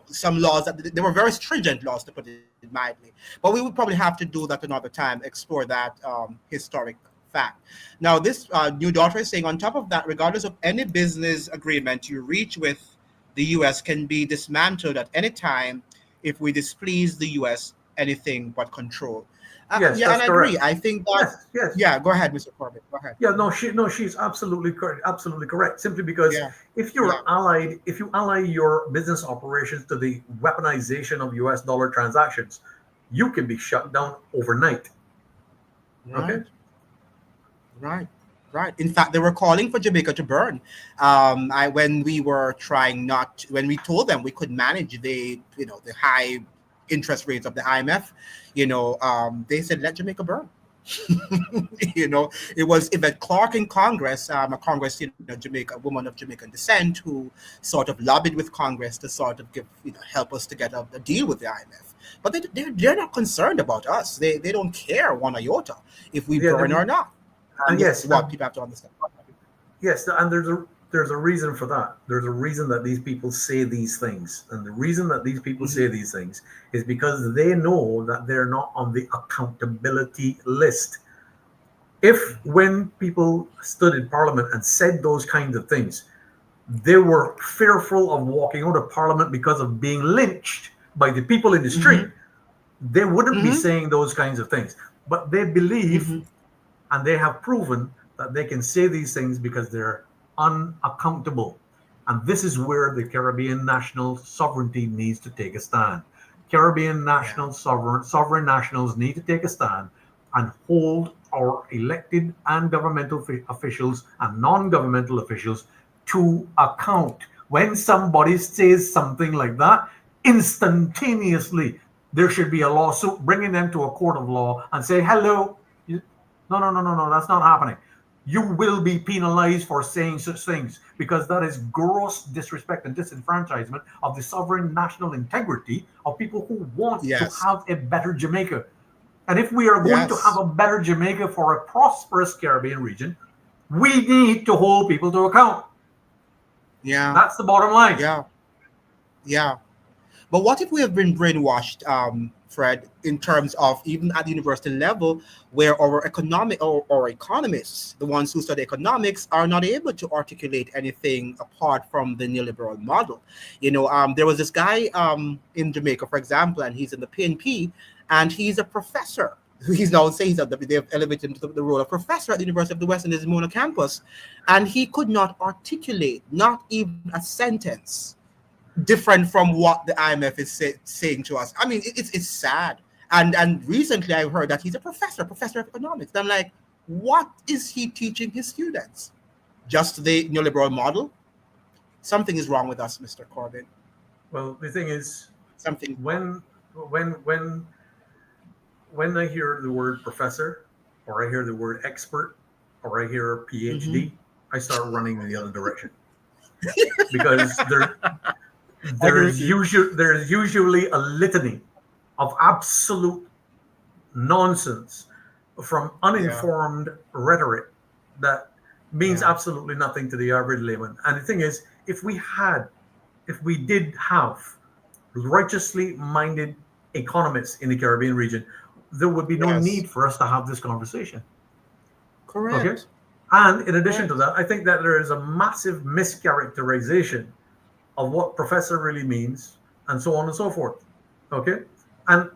Speaker 1: some laws that they were very stringent laws, to put it mildly. But we would probably have to do that another time, explore that historic fact. Now, this new daughter is saying, on top of that, regardless of any business agreement you reach with the U.S., can be dismantled at any time if we displease the U.S. anything but control.
Speaker 2: Yes,
Speaker 1: Yeah,
Speaker 2: that's
Speaker 1: and I agree.
Speaker 2: correct.
Speaker 1: I think that.
Speaker 2: Yes, yes.
Speaker 1: Yeah, go ahead, Mr. Corbett. Go ahead.
Speaker 2: Yeah, no, she's absolutely correct. Absolutely correct. Simply because
Speaker 1: Yeah, yeah.
Speaker 2: if you ally your business operations to the weaponization of U.S. dollar transactions, you can be shut down overnight. Okay.
Speaker 1: Right, right, right. In fact, they were calling for Jamaica to burn. When we were trying not, when we told them we could manage the high interest rates of the IMF, they said let Jamaica burn. It was Yvette Clarke in Congress, a Congress, Jamaica, a woman of Jamaican descent, who sort of lobbied with Congress to sort of help us to get a deal with the IMF. But they're not concerned about us. They don't care one iota if we
Speaker 2: Yeah.
Speaker 1: burn or not. And this is
Speaker 2: Yes.
Speaker 1: what people have to understand.
Speaker 2: Yes, and there's a reason for that. There's a reason that these people say these things, and the reason that these people
Speaker 1: Mhm.
Speaker 2: say these things is because they know that they're not on the accountability list. If when people stood in Parliament and said those kinds of things, they were fearful of walking out of Parliament because of being lynched by the people in the street,
Speaker 1: Mhm.
Speaker 2: they wouldn't be
Speaker 1: Mhm.
Speaker 2: saying those kinds of things. But they believe,
Speaker 1: Mhm.
Speaker 2: and they have proven, that they can say these things because they're unaccountable. And this is where the Caribbean national sovereignty needs to take a stand. Caribbean
Speaker 1: Yeah.
Speaker 2: national sovereign nationals need to take a stand and hold our elected and governmental officials and non-governmental officials to account. When somebody says something like that, instantaneously there should be a lawsuit bringing them to a court of law and say, hello, no, no, no, no, no, that's not happening. You will be penalized for saying such things, because that is gross disrespect and disenfranchisement of the sovereign national integrity of people who want to
Speaker 1: Yes.
Speaker 2: have a better Jamaica. And if we are going to have
Speaker 1: Yes.
Speaker 2: a better Jamaica for a prosperous Caribbean region, we need to hold people to account.
Speaker 1: Yeah.
Speaker 2: That's the bottom line.
Speaker 1: Yeah. Yeah. But what if we have been brainwashed, Fred, in terms of even at the university level, where our economic or economists, the ones who study economics, are not able to articulate anything apart from the neoliberal model? There was this guy in Jamaica, for example, and he's in the PNP, and he's a professor. He's now saying that they've elevated him to the role of professor at the University of the West in his Mona campus, and he could not articulate not even a sentence different from what the IMF is saying to us. I mean, it's sad. And recently I heard that he's a professor of economics. I'm like, what is he teaching his students? Just the neoliberal model? Something is wrong with us, Mr. Corbyn.
Speaker 2: Well, the thing is,
Speaker 1: Something.
Speaker 2: when when I hear the word professor, or I hear the word expert, or I hear PhD, I start running in the other direction because there's usually a litany of absolute nonsense from uninformed rhetoric that means absolutely nothing to the average layman. And the thing is, if we did have righteously minded economists in the Caribbean region, there would be no need for us to have this conversation.
Speaker 1: Correct.
Speaker 2: Okay? And in addition to that, I think that there is a massive mischaracterization of what professor really means, and so on and so forth. Okay? And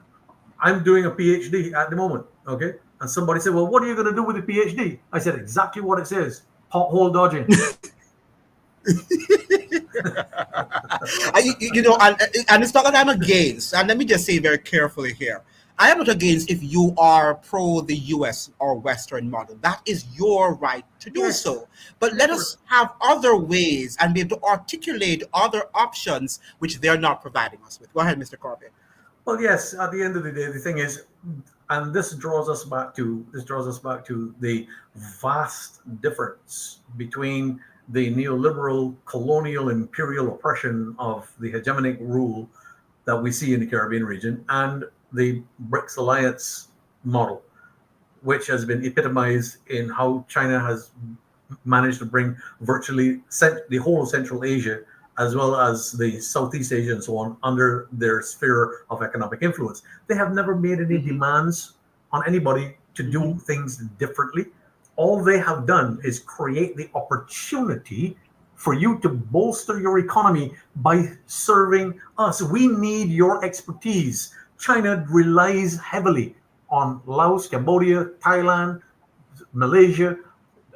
Speaker 2: I'm doing a PhD at the moment. Okay? And somebody said, well, what are you going to do with a PhD? I said, exactly what it says. Pothole dodging.
Speaker 1: And it's not that I'm against, and let me just say very carefully here, I am not against if you are pro the US or Western model. That is your right to do so. But let us have other ways and be able to articulate other options which they're not providing us with. Go ahead, Mr. Corbyn.
Speaker 2: Well, yes, at the end of the day, the thing is, and this draws us back to the vast difference between the neoliberal colonial imperial oppression of the hegemonic rule that we see in the Caribbean region and the BRICS alliance model, which has been epitomized in how China has managed to bring virtually the whole of Central Asia, as well as the Southeast Asia and so on, under their sphere of economic influence. They have never made any demands on anybody to do things differently. All they have done is create the opportunity for you to bolster your economy by serving us. We need your expertise. China relies heavily on Laos, Cambodia, Thailand, Malaysia,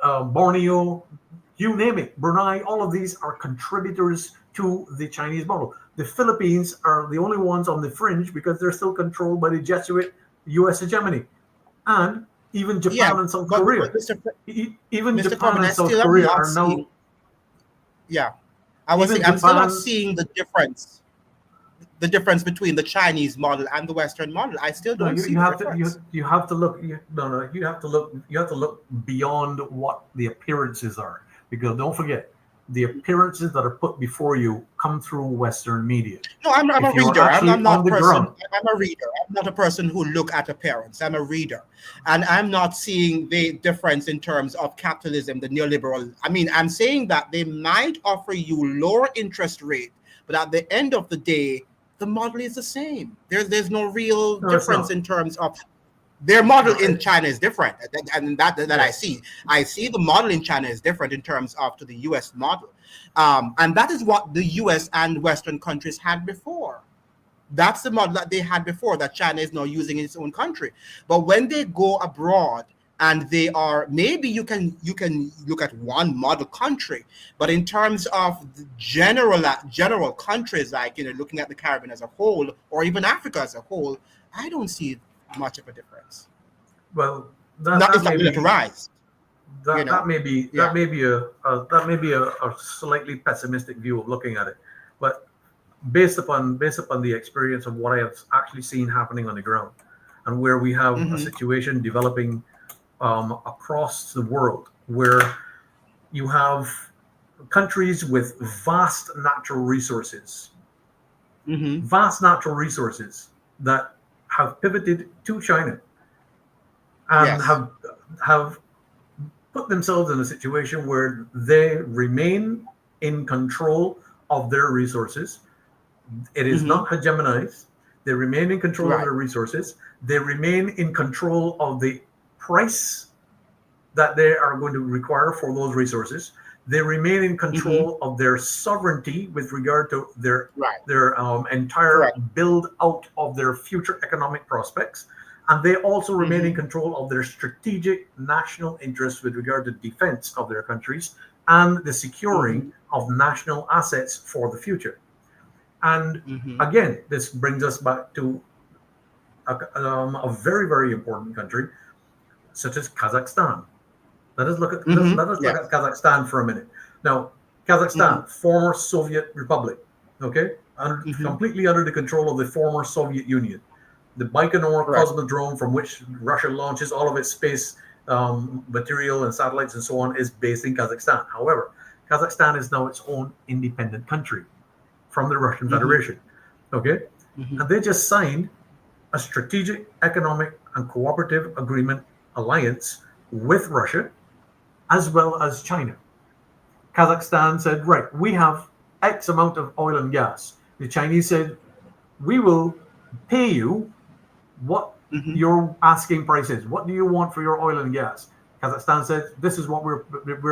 Speaker 2: Borneo, you name it, Brunei. All of these are contributors to the Chinese model. The Philippines are the only ones on the fringe because they're still controlled by the Jesuit U.S. hegemony. And even Japan and South Korea. Even Japan and South Korea are now...
Speaker 1: I'm still not seeing the difference. The difference between the Chinese model and the Western model. I still don't see the difference.
Speaker 2: You have to look. You have to look. You have to look beyond what the appearances are, because don't forget, the appearances that are put before you come through Western media.
Speaker 1: No, I'm a reader. I'm not a person. I'm a reader. I'm not a person who look at appearance. I'm a reader, and I'm not seeing the difference in terms of capitalism, the neoliberal. I mean, I'm saying that they might offer you lower interest rate, but at the end of the day, the model is the same. There's no real difference in terms of their model in China is different, and that I see. I see the model in China is different in terms of to the U.S. model, and that is what the U.S. and Western countries had before. That's the model that they had before that China is now using in its own country. But when they go abroad and they are, maybe you can look at one model country, but in terms of the general countries, like looking at the Caribbean as a whole or even Africa as a whole, I don't see much of a difference.
Speaker 2: Well,
Speaker 1: that may be rise.
Speaker 2: That may be a slightly pessimistic view of looking at it, but based upon the experience of what I have actually seen happening on the ground, and where we have a situation developing across the world, where you have countries with vast natural resources, that have pivoted to China and have put themselves in a situation where they remain in control of their resources. It is not hegemonized. They remain in control of their resources. They remain in control of the price that they are going to require for those resources. They remain in control of their sovereignty with regard to their entire build out of their future economic prospects. And they also remain in control of their strategic national interests with regard to defense of their countries and the securing of national assets for the future. And again, this brings us back to a very, very important country, such as Kazakhstan. Let us look at let us look at Kazakhstan for a minute. Now, Kazakhstan, former Soviet republic, okay, completely under the control of the former Soviet Union. The Baikonur cosmodrome, from which Russia launches all of its space material and satellites and so on, is based in Kazakhstan. However, Kazakhstan is now its own independent country from the Russian Federation. Okay, and they just signed a strategic, economic, and cooperative agreement alliance with Russia, as well as China. Kazakhstan said, right, we have X amount of oil and gas. The Chinese said, we will pay you what your asking price is. What do you want for your oil and gas? Kazakhstan said, this is what we're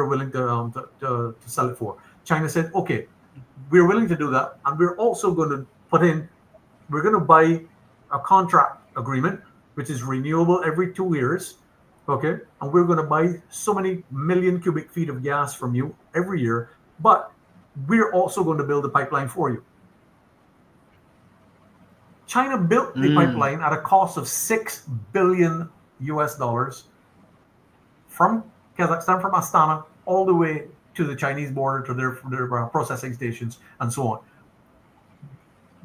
Speaker 2: willing to sell it for. China said, okay, we're willing to do that. And we're also going to we're going to buy a contract agreement, which is renewable every 2 years. Okay. And we're going to buy so many million cubic feet of gas from you every year. But we're also going to build a pipeline for you. China built the pipeline at a cost of $6 billion from Kazakhstan, from Astana, all the way to the Chinese border, to their processing stations, and so on.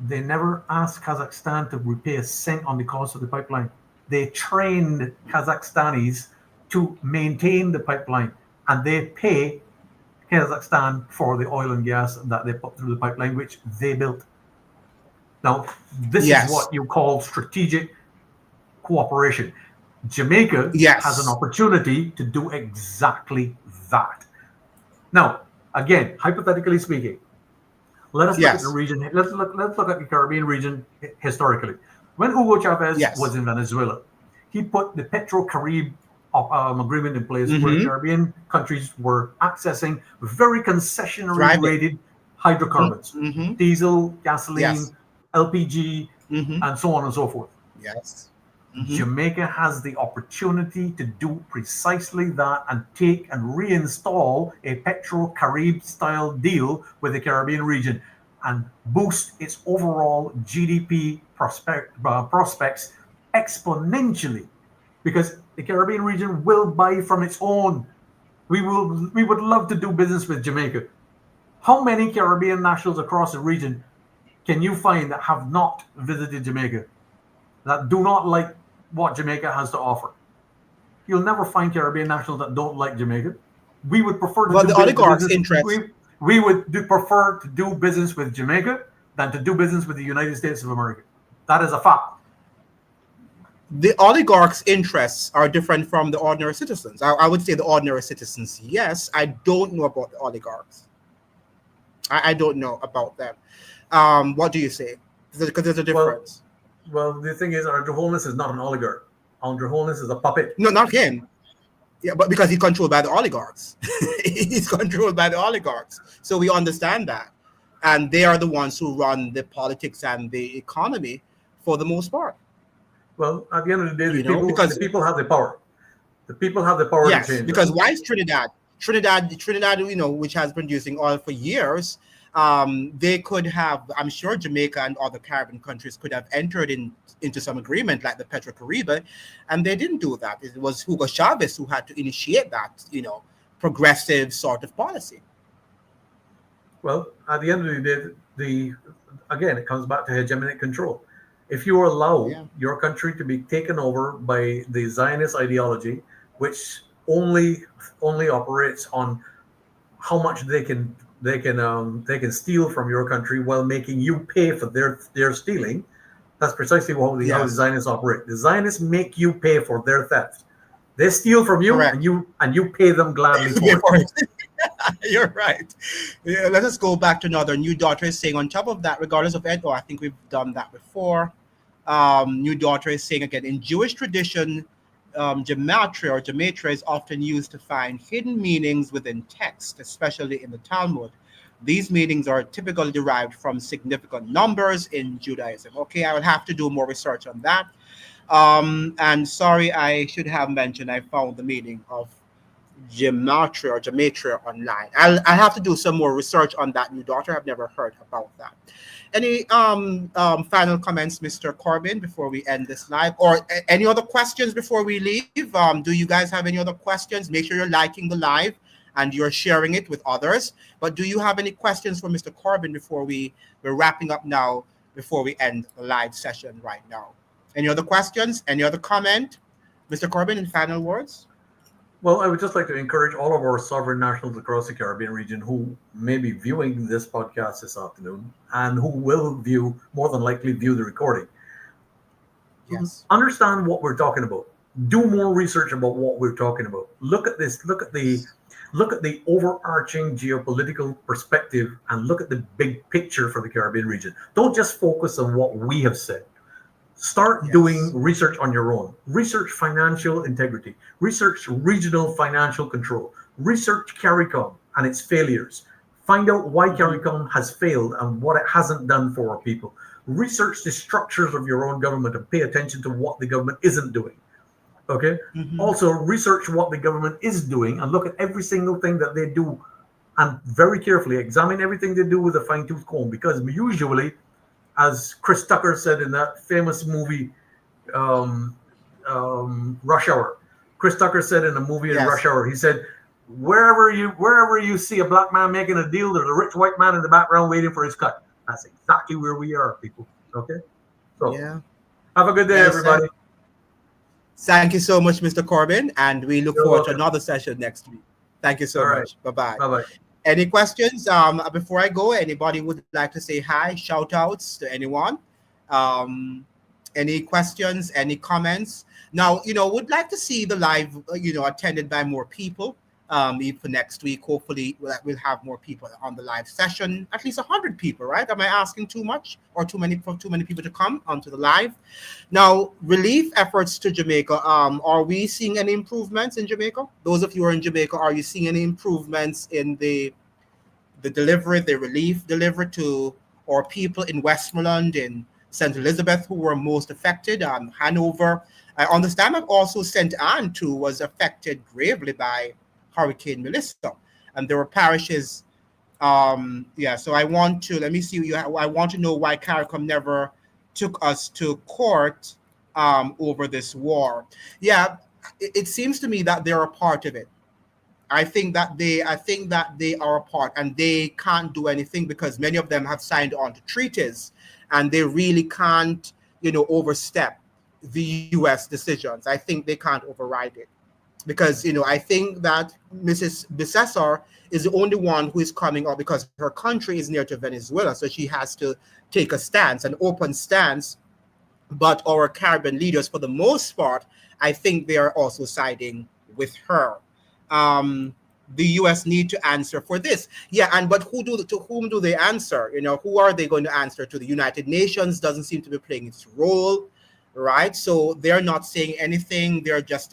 Speaker 2: They never asked Kazakhstan to repay a cent on the cost of the pipeline. They trained Kazakhstanis to maintain the pipeline, and they pay Kazakhstan for the oil and gas that they put through the pipeline, which they built. Now, this is what you call strategic cooperation. Jamaica has an opportunity to do exactly that. Now, again, hypothetically speaking, let us look at the region. Let's look at the Caribbean region historically. When Hugo Chavez was in Venezuela, he put the Petro-Carib agreement in place, where Caribbean countries were accessing very concessionary rated hydrocarbons, diesel, gasoline, LPG, and so on and so forth. Jamaica has the opportunity to do precisely that and take and reinstall a Petro-Carib style deal with the Caribbean region and boost its overall GDP prospects exponentially, because the Caribbean region will buy from its own. We would love to do business with Jamaica. How many Caribbean nationals across the region can you find that have not visited Jamaica, that do not like what Jamaica has to offer? You'll never find Caribbean nationals that don't like Jamaica. We would prefer to do oligarchs' interest. We would prefer to do business with Jamaica than to do business with the United States of America. That is a fact.
Speaker 1: The oligarchs' interests are different from the ordinary citizens. I would say the ordinary citizens, yes. I don't know about the oligarchs. I don't know about them. What do you say? Because there's a difference.
Speaker 2: Well, the thing is, Andrew Holness is not an oligarch. Andrew Holness is a puppet.
Speaker 1: No, not him. Yeah, but because he's controlled by the oligarchs. He's controlled by the oligarchs. So we understand that. And they are the ones who run the politics and the economy for the most part.
Speaker 2: Well, at the end of the day, the people have the power. The people have the power to change.
Speaker 1: Because why is Trinidad, which has been producing oil for years, they could have, I'm sure Jamaica and other Caribbean countries could have entered into some agreement like the Petro-Caribbean, and they didn't do that. It was Hugo Chavez who had to initiate that, progressive sort of policy.
Speaker 2: Well, at the end of the day, again, it comes back to hegemonic control. If you allow your country to be taken over by the Zionist ideology, which only operates on how much they can steal from your country while making you pay for their stealing, that's precisely how the Zionists operate. The Zionists make you pay for their theft. They steal from you, and you pay them gladly for it.
Speaker 1: You're right. Yeah, let us go back to another. New Daughter is saying, on top of that, regardless of it, I think we've done that before. New Daughter is saying again, in Jewish tradition, gematria is often used to find hidden meanings within text, especially in the Talmud. These meanings are typically derived from significant numbers in Judaism. Okay, I will have to do more research on that. And sorry, I should have mentioned I found the meaning of gematria online. I have to do some more research on that new daughter. I've never heard about that. Any final comments, Mr. Corbin, before we end this live, or any other questions before we leave? Do you guys have any other questions? Make sure you're liking the live and you're sharing it with others. But do you have any questions for Mr. Corbin before we're wrapping up now? Before we end the live session right now, any other questions? Any other comment, Mr. Corbin? In final words.
Speaker 2: Well, I would just like to encourage all of our sovereign nationals across the Caribbean region who may be viewing this podcast this afternoon and who will more than likely view the recording.
Speaker 1: Yes.
Speaker 2: Understand what we're talking about. Do more research about what we're talking about. Look at this. Look at the overarching geopolitical perspective and look at the big picture for the Caribbean region. Don't just focus on what we have said. Start doing research on your own. Research financial integrity. Research regional financial control. Research CARICOM and its failures. Find out why CARICOM has failed and what it hasn't done for our people. Research the structures of your own government and pay attention to what the government isn't doing. Okay? Also, research what the government is doing and look at every single thing that they do and very carefully examine everything they do with a fine-tooth comb, because usually, as Chris Tucker said in that famous movie, Rush Hour. Chris Tucker said in the movie in Rush Hour, he said, wherever you see a black man making a deal, there's a rich white man in the background waiting for his cut. That's exactly where we are, people. Okay? So, have a good day, everybody.
Speaker 1: Thank you so much, Mr. Corbin, and we look forward to another session next week. Thank you so much. Bye-bye.
Speaker 2: Bye-bye.
Speaker 1: Any questions? Before I go, anybody would like to say hi, shout outs to anyone? Any questions, any comments? Now, would like to see the live, attended by more people. Even for next week, hopefully we'll have more people on the live session, at least 100 people, right? Am I asking too much or too many people to come onto the live? Now, relief efforts to Jamaica. Are we seeing any improvements in Jamaica? Those of you who are in Jamaica, are you seeing any improvements in the relief delivered to our people in Westmoreland, in St. Elizabeth, who were most affected? Hanover. I understand that also St. Anne, too, was affected gravely by Hurricane Melissa, and there were parishes. So I want to I want to know why CARICOM never took us to court over this war. It seems to me that they're a part of it. I think that they are a part, and they can't do anything because many of them have signed on to treaties, and they really can't overstep the U.S. decisions. I think they can't override it. Because, I think that Mrs. Bissessar is the only one who is coming up because her country is near to Venezuela. So she has to take a stance, an open stance. But our Caribbean leaders, for the most part, I think they are also siding with her. The U.S. need to answer for this. But to whom do they answer? Who are they going to answer to? The United Nations doesn't seem to be playing its role. Right, so they're not saying anything. They're just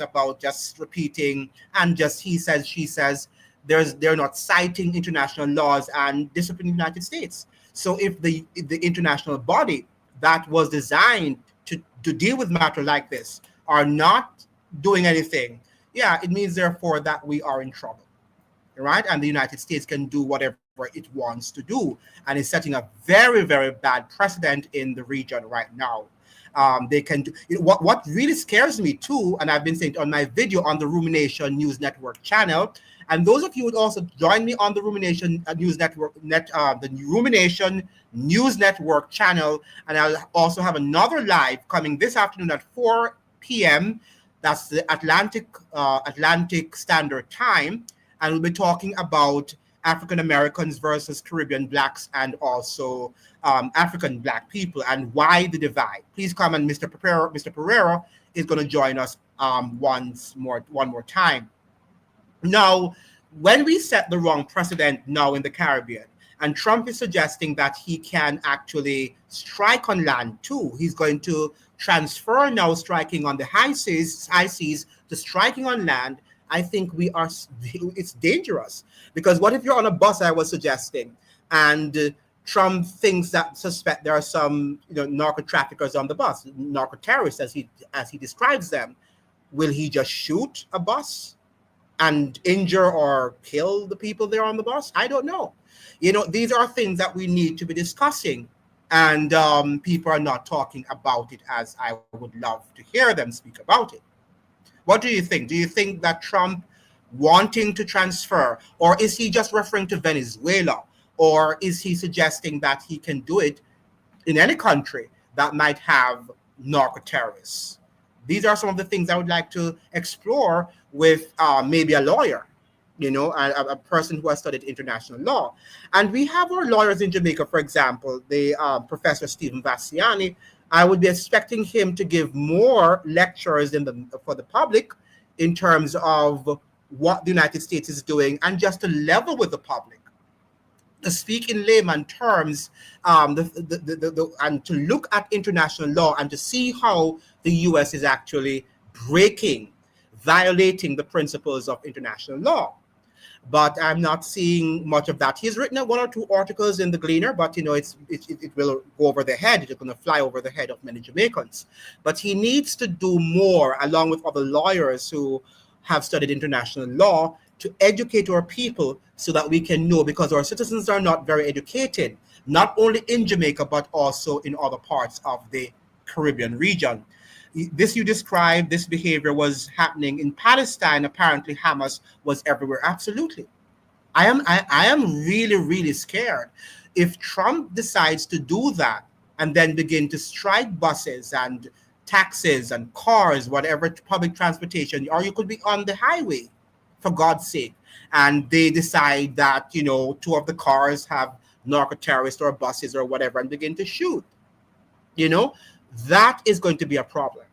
Speaker 1: repeating and just he says, she says. They're not citing international laws and discipline in the United States. So if the international body that was designed to deal with matter like this are not doing anything, it means therefore that we are in trouble, right? And the United States can do whatever it wants to do, and is setting a very, very bad precedent in the region right now. They can do what really scares me too, and I've been saying on my video on the Rumination News Network channel. And those of you would also join me on the Rumination News Network, the Rumination News Network channel, and I'll also have another live coming this afternoon at 4 p.m. That's the Atlantic Standard Time, and we'll be talking about African Americans versus Caribbean blacks and also African black people and why the divide. Please come, and Mr. Pereira is going to join us one more time. Now, when we set the wrong precedent now in the Caribbean, and Trump is suggesting that he can actually strike on land too. He's going to transfer now striking on the high seas to striking on land. I think it's dangerous, because what if you're on a bus, I was suggesting, and Trump thinks that suspect there are some narco traffickers on the bus, narco terrorists as he describes them. Will he just shoot a bus and injure or kill the people there on the bus? I don't know. These are things that we need to be discussing, and people are not talking about it as I would love to hear them speak about it. What do you think? Do you think that Trump wanting to transfer, or is he just referring to Venezuela, or is he suggesting that he can do it in any country that might have narco terrorists? These are some of the things I would like to explore with maybe a lawyer, a person who has studied international law. And we have our lawyers in Jamaica, for example, the Professor Stephen Vassiani. I would be expecting him to give more lectures for the public in terms of what the United States is doing, and just to level with the public, to speak in layman terms, and to look at international law and to see how the U.S. is actually violating the principles of international law. But I'm not seeing much of that. He's written one or two articles in the Gleaner, but it will go over the head. It's going to fly over the head of many Jamaicans. But he needs to do more, along with other lawyers who have studied international law, to educate our people so that we can know, because our citizens are not very educated, not only in Jamaica, but also in other parts of the Caribbean region. This you described, this behavior was happening in Palestine. Apparently Hamas was everywhere. Absolutely. I am really, really scared. If Trump decides to do that and then begin to strike buses and taxis and cars, whatever public transportation, or you could be on the highway, for God's sake, and they decide that, two of the cars have narco terrorists or buses or whatever, and begin to shoot, that is going to be a problem.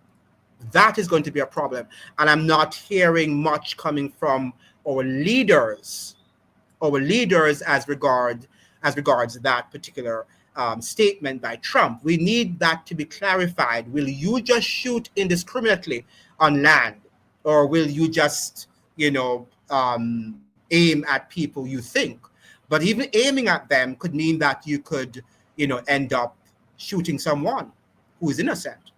Speaker 1: That is going to be a problem. And I'm not hearing much coming from our leaders as regards that particular statement by Trump. We need that to be clarified. Will you just shoot indiscriminately on land, or will you just aim at people you think? But even aiming at them could mean that you could end up shooting someone who is innocent,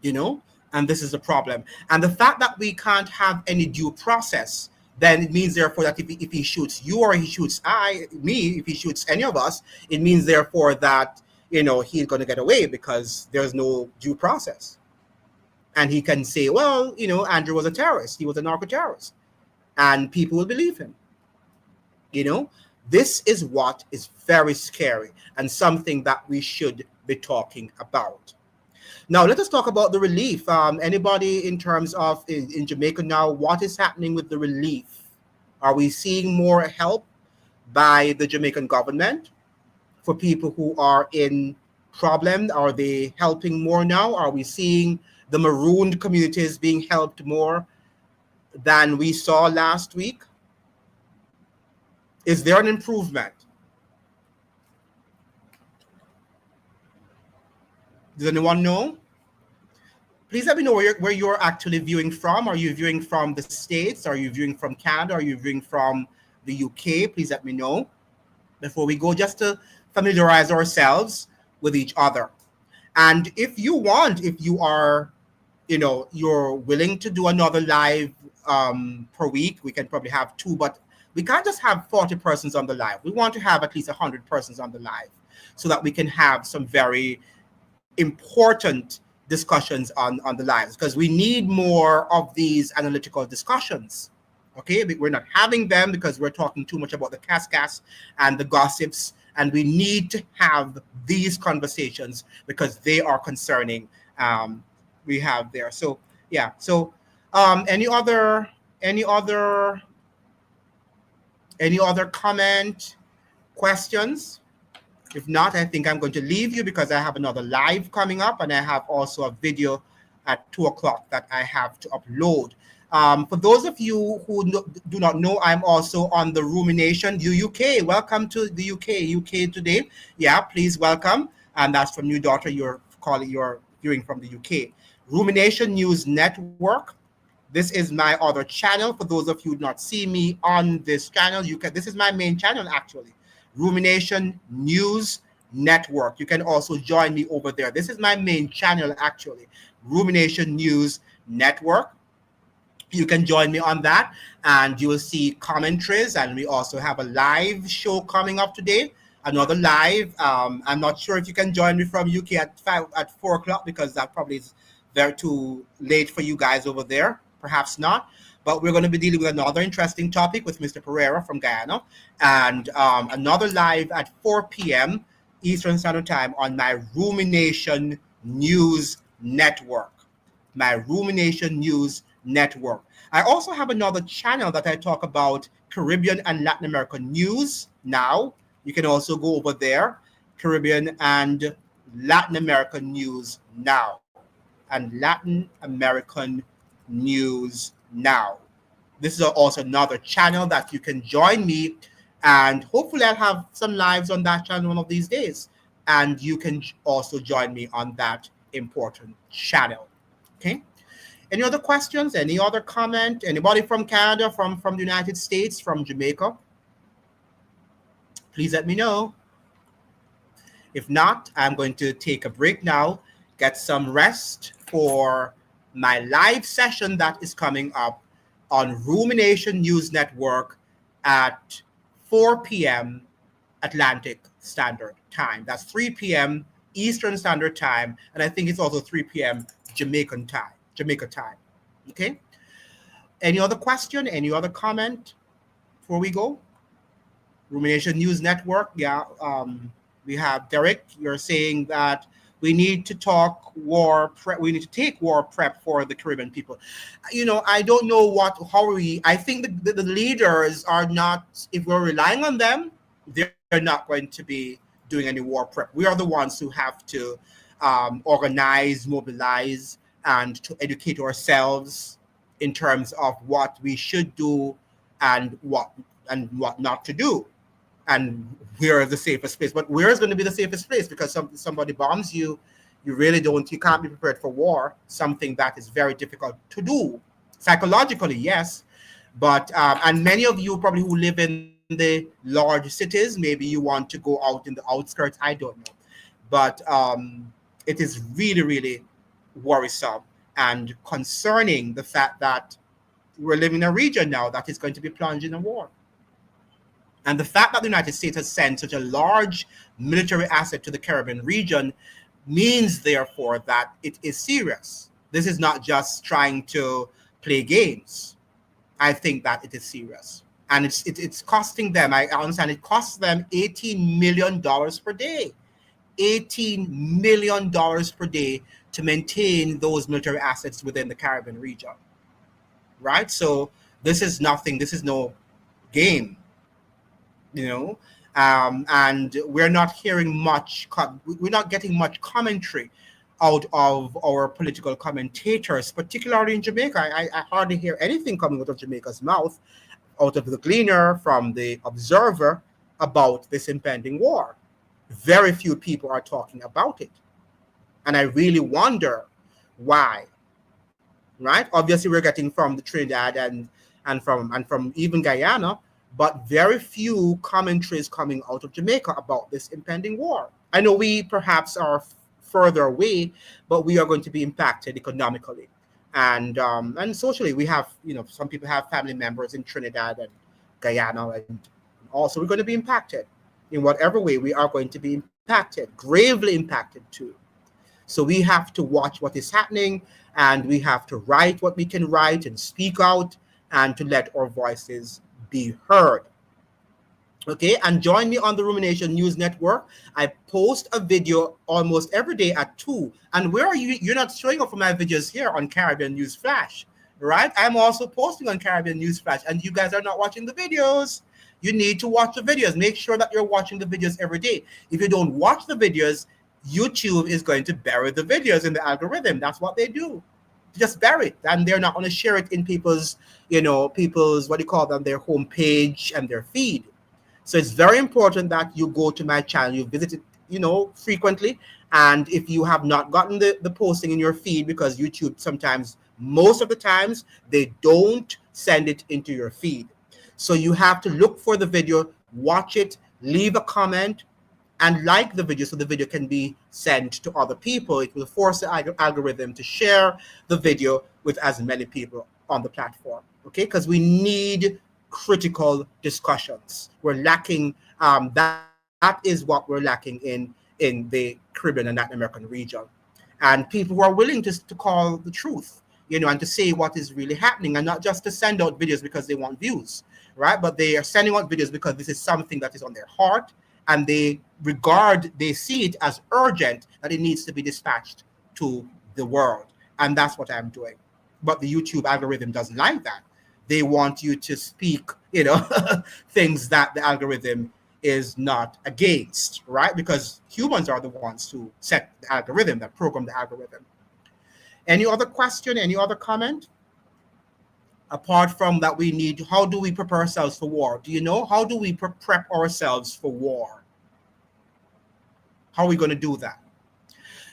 Speaker 1: and this is the problem. And the fact that we can't have any due process, then it means therefore that if he shoots you, or he shoots me, if he shoots any of us, it means therefore that he's going to get away because there's no due process. And he can say, well, Andrew was a terrorist, he was a narco terrorist, and people will believe him. This is what is very scary, and something that we should be talking about. Now, let us talk about the relief. Anybody in terms of in Jamaica now, what is happening with the relief? Are we seeing more help by the Jamaican government for people who are in problem? Are they helping more now? Are we seeing the marooned communities being helped more than we saw last week? Is there an improvement? Does anyone know? Please let me know where you're actually viewing from. Are you viewing from the States? Are you viewing from Canada? Are you viewing from the UK? Please let me know before we go, just to familiarize ourselves with each other. And if you are, you're willing to do another live per week, we can probably have 2, but we can't just have 40 persons on the live. We want to have at least 100 persons on the live so that we can have some very important discussions on the lives, because we need more of these analytical discussions. Okay, we're not having them because we're talking too much about the cascas and the gossips, and we need to have these conversations because they are concerning. We have there. So yeah. So any other comment, questions? If not, I think I'm going to leave you because I have another live coming up, and I have also a video at 2:00 that I have to upload. For those of you who do not know, I'm also on the Rumination UK. Welcome to the UK today. Yeah, please welcome. And that's from New Daughter. You're viewing from the UK. Rumination News Network. This is my other channel. For those of you who do not see me on this channel, this is my main channel actually. Rumination News Network. You can also join me over there. This is my main channel, actually, Rumination News Network. You can join me on that, and you will see commentaries. And we also have a live show coming up today, another live. I'm not sure if you can join me from UK at 4 o'clock, because that probably is very too late for you guys over there. Perhaps not. But we're going to be dealing with another interesting topic with Mr. Pereira from Guyana, and another live at 4 p.m. Eastern Standard Time on my Rumination News Network. My Rumination News Network. I also have another channel that I talk about Caribbean and Latin American news now. You can also go over there, Caribbean and Latin American news now. And Latin American news now. This is also another channel that you can join me, and hopefully I'll have some lives on that channel one of these days. And you can also join me on that important channel. Okay. Any other questions? Any other comment? Anybody from Canada, from the United States, from Jamaica? Please let me know. If not, I'm going to take a break now, get some rest for my live session that is coming up on Rumination News Network at 4 p.m. Atlantic Standard Time. That's 3 p.m. Eastern Standard Time, and I think it's also 3 p.m. Jamaica time. Okay. Any other question? Any other comment before we go? Rumination News Network. Yeah. We have Derek. You're saying that we need to talk war prep. We need to take war prep for the Caribbean people. I don't know I think the leaders are not, if we're relying on them, they're not going to be doing any war prep. We are the ones who have to organize, mobilize, and to educate ourselves in terms of what we should do and what not to do, and where is the safest place. But where is going to be the safest place? Because somebody bombs you, you can't be prepared for war, something that is very difficult to do. Psychologically, yes, but and many of you probably who live in the large cities, maybe you want to go out in the outskirts, I don't know. But it is really, really worrisome and concerning, the fact that we're living in a region now that is going to be plunged in a war. And the fact that the United States has sent such a large military asset to the Caribbean region means, therefore, that it is serious. This is not just trying to play games. I think that it is serious. And it's costing them, I understand it costs them $18 million per day. $18 million per day to maintain those military assets within the Caribbean region. Right? So this is nothing. This is no game. And we're not hearing much. We're not getting much commentary out of our political commentators, particularly in Jamaica. I hardly hear anything coming out of Jamaica's mouth, out of the Gleaner, from the Observer, about this impending war. Very few people are talking about it. And I really wonder why. Right? Obviously, we're getting from the Trinidad and from even Guyana, but very few commentaries coming out of Jamaica about this impending war. I know we perhaps are further away, but we are going to be impacted economically and socially. We have, some people have family members in Trinidad and Guyana, and also we're going to be impacted. In whatever way, we are going to be impacted, gravely impacted too. So we have to watch what is happening, and we have to write what we can write and speak out, and to let our voices be heard. Okay, and join me on the Rumination News Network. I post a video almost every day at 2. And where are you? You're not showing up for my videos here on Caribbean News Flash, right? I'm also posting on Caribbean News Flash, and you guys are not watching the videos. You need to watch the videos. Make sure that you're watching the videos every day. If you don't watch the videos, YouTube is going to bury the videos in the algorithm. That's what they do. Just bury it, and they're not going to share it in people's what do you call them, their homepage and their feed. So it's very important that you go to my channel, you visit it, frequently. And if you have not gotten the posting in your feed, because YouTube sometimes, most of the times, they don't send it into your feed. So you have to look for the video, watch it, leave a comment, and like the video so the video can be sent to other people. It will force the algorithm to share the video with as many people on the platform. Okay, because we need critical discussions. We're lacking that is what we're lacking in the Caribbean and Latin American region, and people who are willing to call the truth, and to say what is really happening, and not just to send out videos because they want views, right? But they are sending out videos because this is something that is on their heart, and they see it as urgent, that it needs to be dispatched to the world. And that's what I'm doing. But the YouTube algorithm doesn't like that. They want you to speak, things that the algorithm is not against, right? Because humans are the ones who set the algorithm, that program the algorithm. Any other question? Any other comment? Apart from that, we need, how do we prepare ourselves for war? Do you know? How do we prep ourselves for war? How are we going to do that?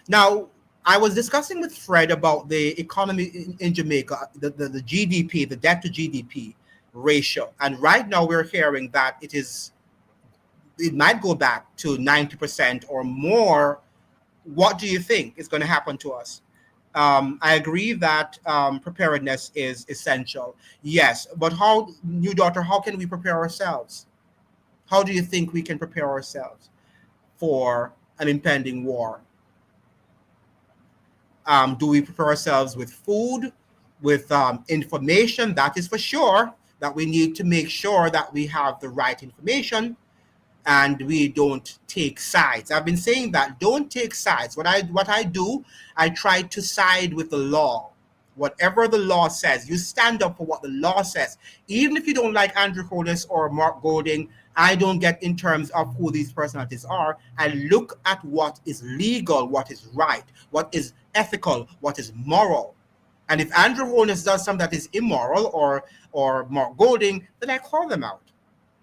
Speaker 1: Now, I was discussing with Fred about the economy in Jamaica, the GDP, the debt to GDP ratio. And right now we're hearing that it might go back to 90% or more. What do you think is going to happen to us? I agree that preparedness is essential. Yes, but how, new daughter, how can we prepare ourselves? How do you think we can prepare ourselves for an impending war? Do we prepare ourselves with food, with information? That is for sure, that we need to make sure that we have the right information and we don't take sides. I've been saying that, don't take sides. What I do, I try to side with the law. Whatever the law says, you stand up for what the law says. Even if you don't like Andrew Holness or Mark Golding, I don't get in terms of who these personalities are. I look at what is legal, what is right, what is ethical, what is moral. And if Andrew Holness does something that is immoral, or Mark Golding, then I call them out.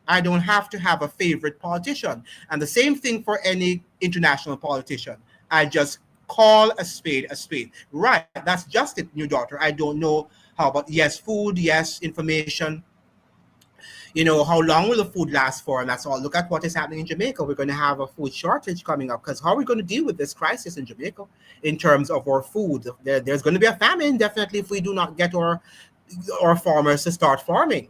Speaker 1: I don't have to have a favorite politician. And the same thing for any international politician. I just call a spade a spade. Right, that's just it, new daughter. I don't know how about, yes, food, yes, information. How long will the food last for? And that's all. Look at what is happening in Jamaica. We're going to have a food shortage coming up, because how are we going to deal with this crisis in Jamaica in terms of our food? There's going to be a famine, definitely, if we do not get our farmers to start farming.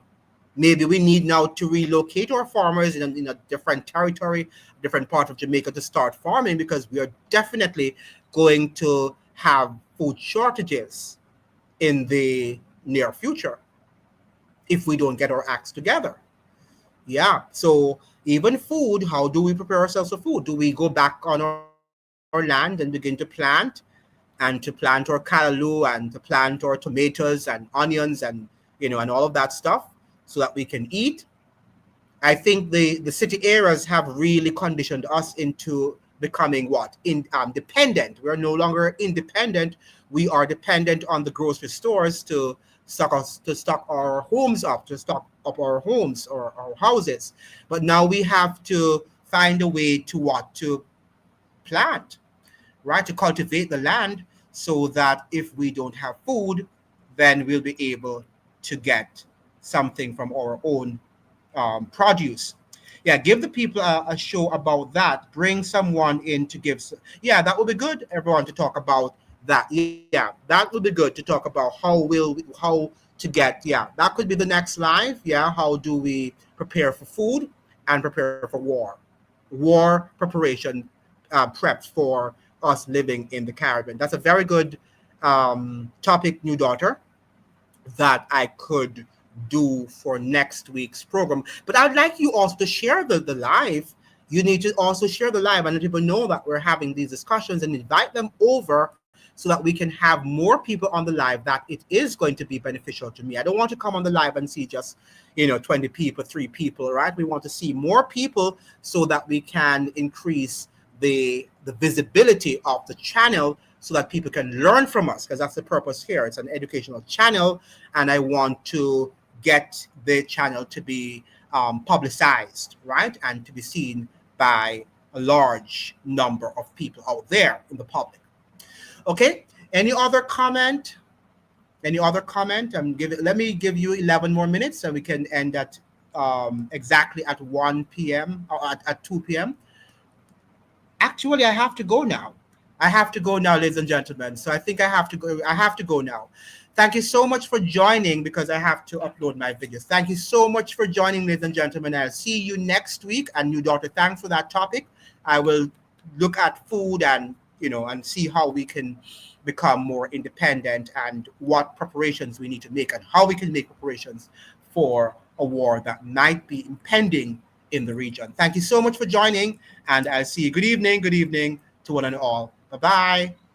Speaker 1: Maybe we need now to relocate our farmers in a different territory, different part of Jamaica, to start farming, because we are definitely going to have food shortages in the near future if we don't get our acts together. Yeah. So even food, how do we prepare ourselves for food? Do we go back on our land and begin to plant our callaloo, and to plant our tomatoes and onions and and all of that stuff, so that we can eat? I think the city areas have really conditioned us into becoming dependent. We're no longer independent. We are dependent on the grocery stores to stock our homes up, to stock up our homes or our houses. But now we have to find a way to plant, right? To cultivate the land, so that if we don't have food, then we'll be able to get something from our own produce. Yeah, give the people a show about that. Bring someone in to give. Yeah, that would be good, everyone, to talk about that. Yeah, that would be good to talk about how to get. Yeah, that could be the next live. Yeah, how do we prepare for food and prepare for war preparation, preps for us living in the Caribbean. That's a very good topic, new daughter, that I could do for next week's program. But I'd like you also to share the live. You need to also share the live and let people know that we're having these discussions, and invite them over, so that we can have more people on the live, that it is going to be beneficial to me. I don't want to come on the live and see just 20 people, 3 people, right? We want to see more people, so that we can increase the visibility of the channel, so that people can learn from us, because that's the purpose here. It's an educational channel, and I want to get the channel to be publicized, right? And to be seen by a large number of people out there in the public. Okay, any other comment? Let me give you 11 more minutes, and we can end at exactly at 1 p.m. or at 2 p.m. Actually, I have to go now. I have to go now, ladies and gentlemen. So I think I have to go. I have to go now. Thank you so much for joining because I have to upload my videos. Thank you so much for joining, ladies and gentlemen. I'll see you next week. And new daughter, thanks for that topic. I will look at food and and see how we can become more independent and what preparations we need to make and how we can make preparations for a war that might be impending in the region. Thank you so much for joining, and I'll see you. Good evening to one and all. Bye bye.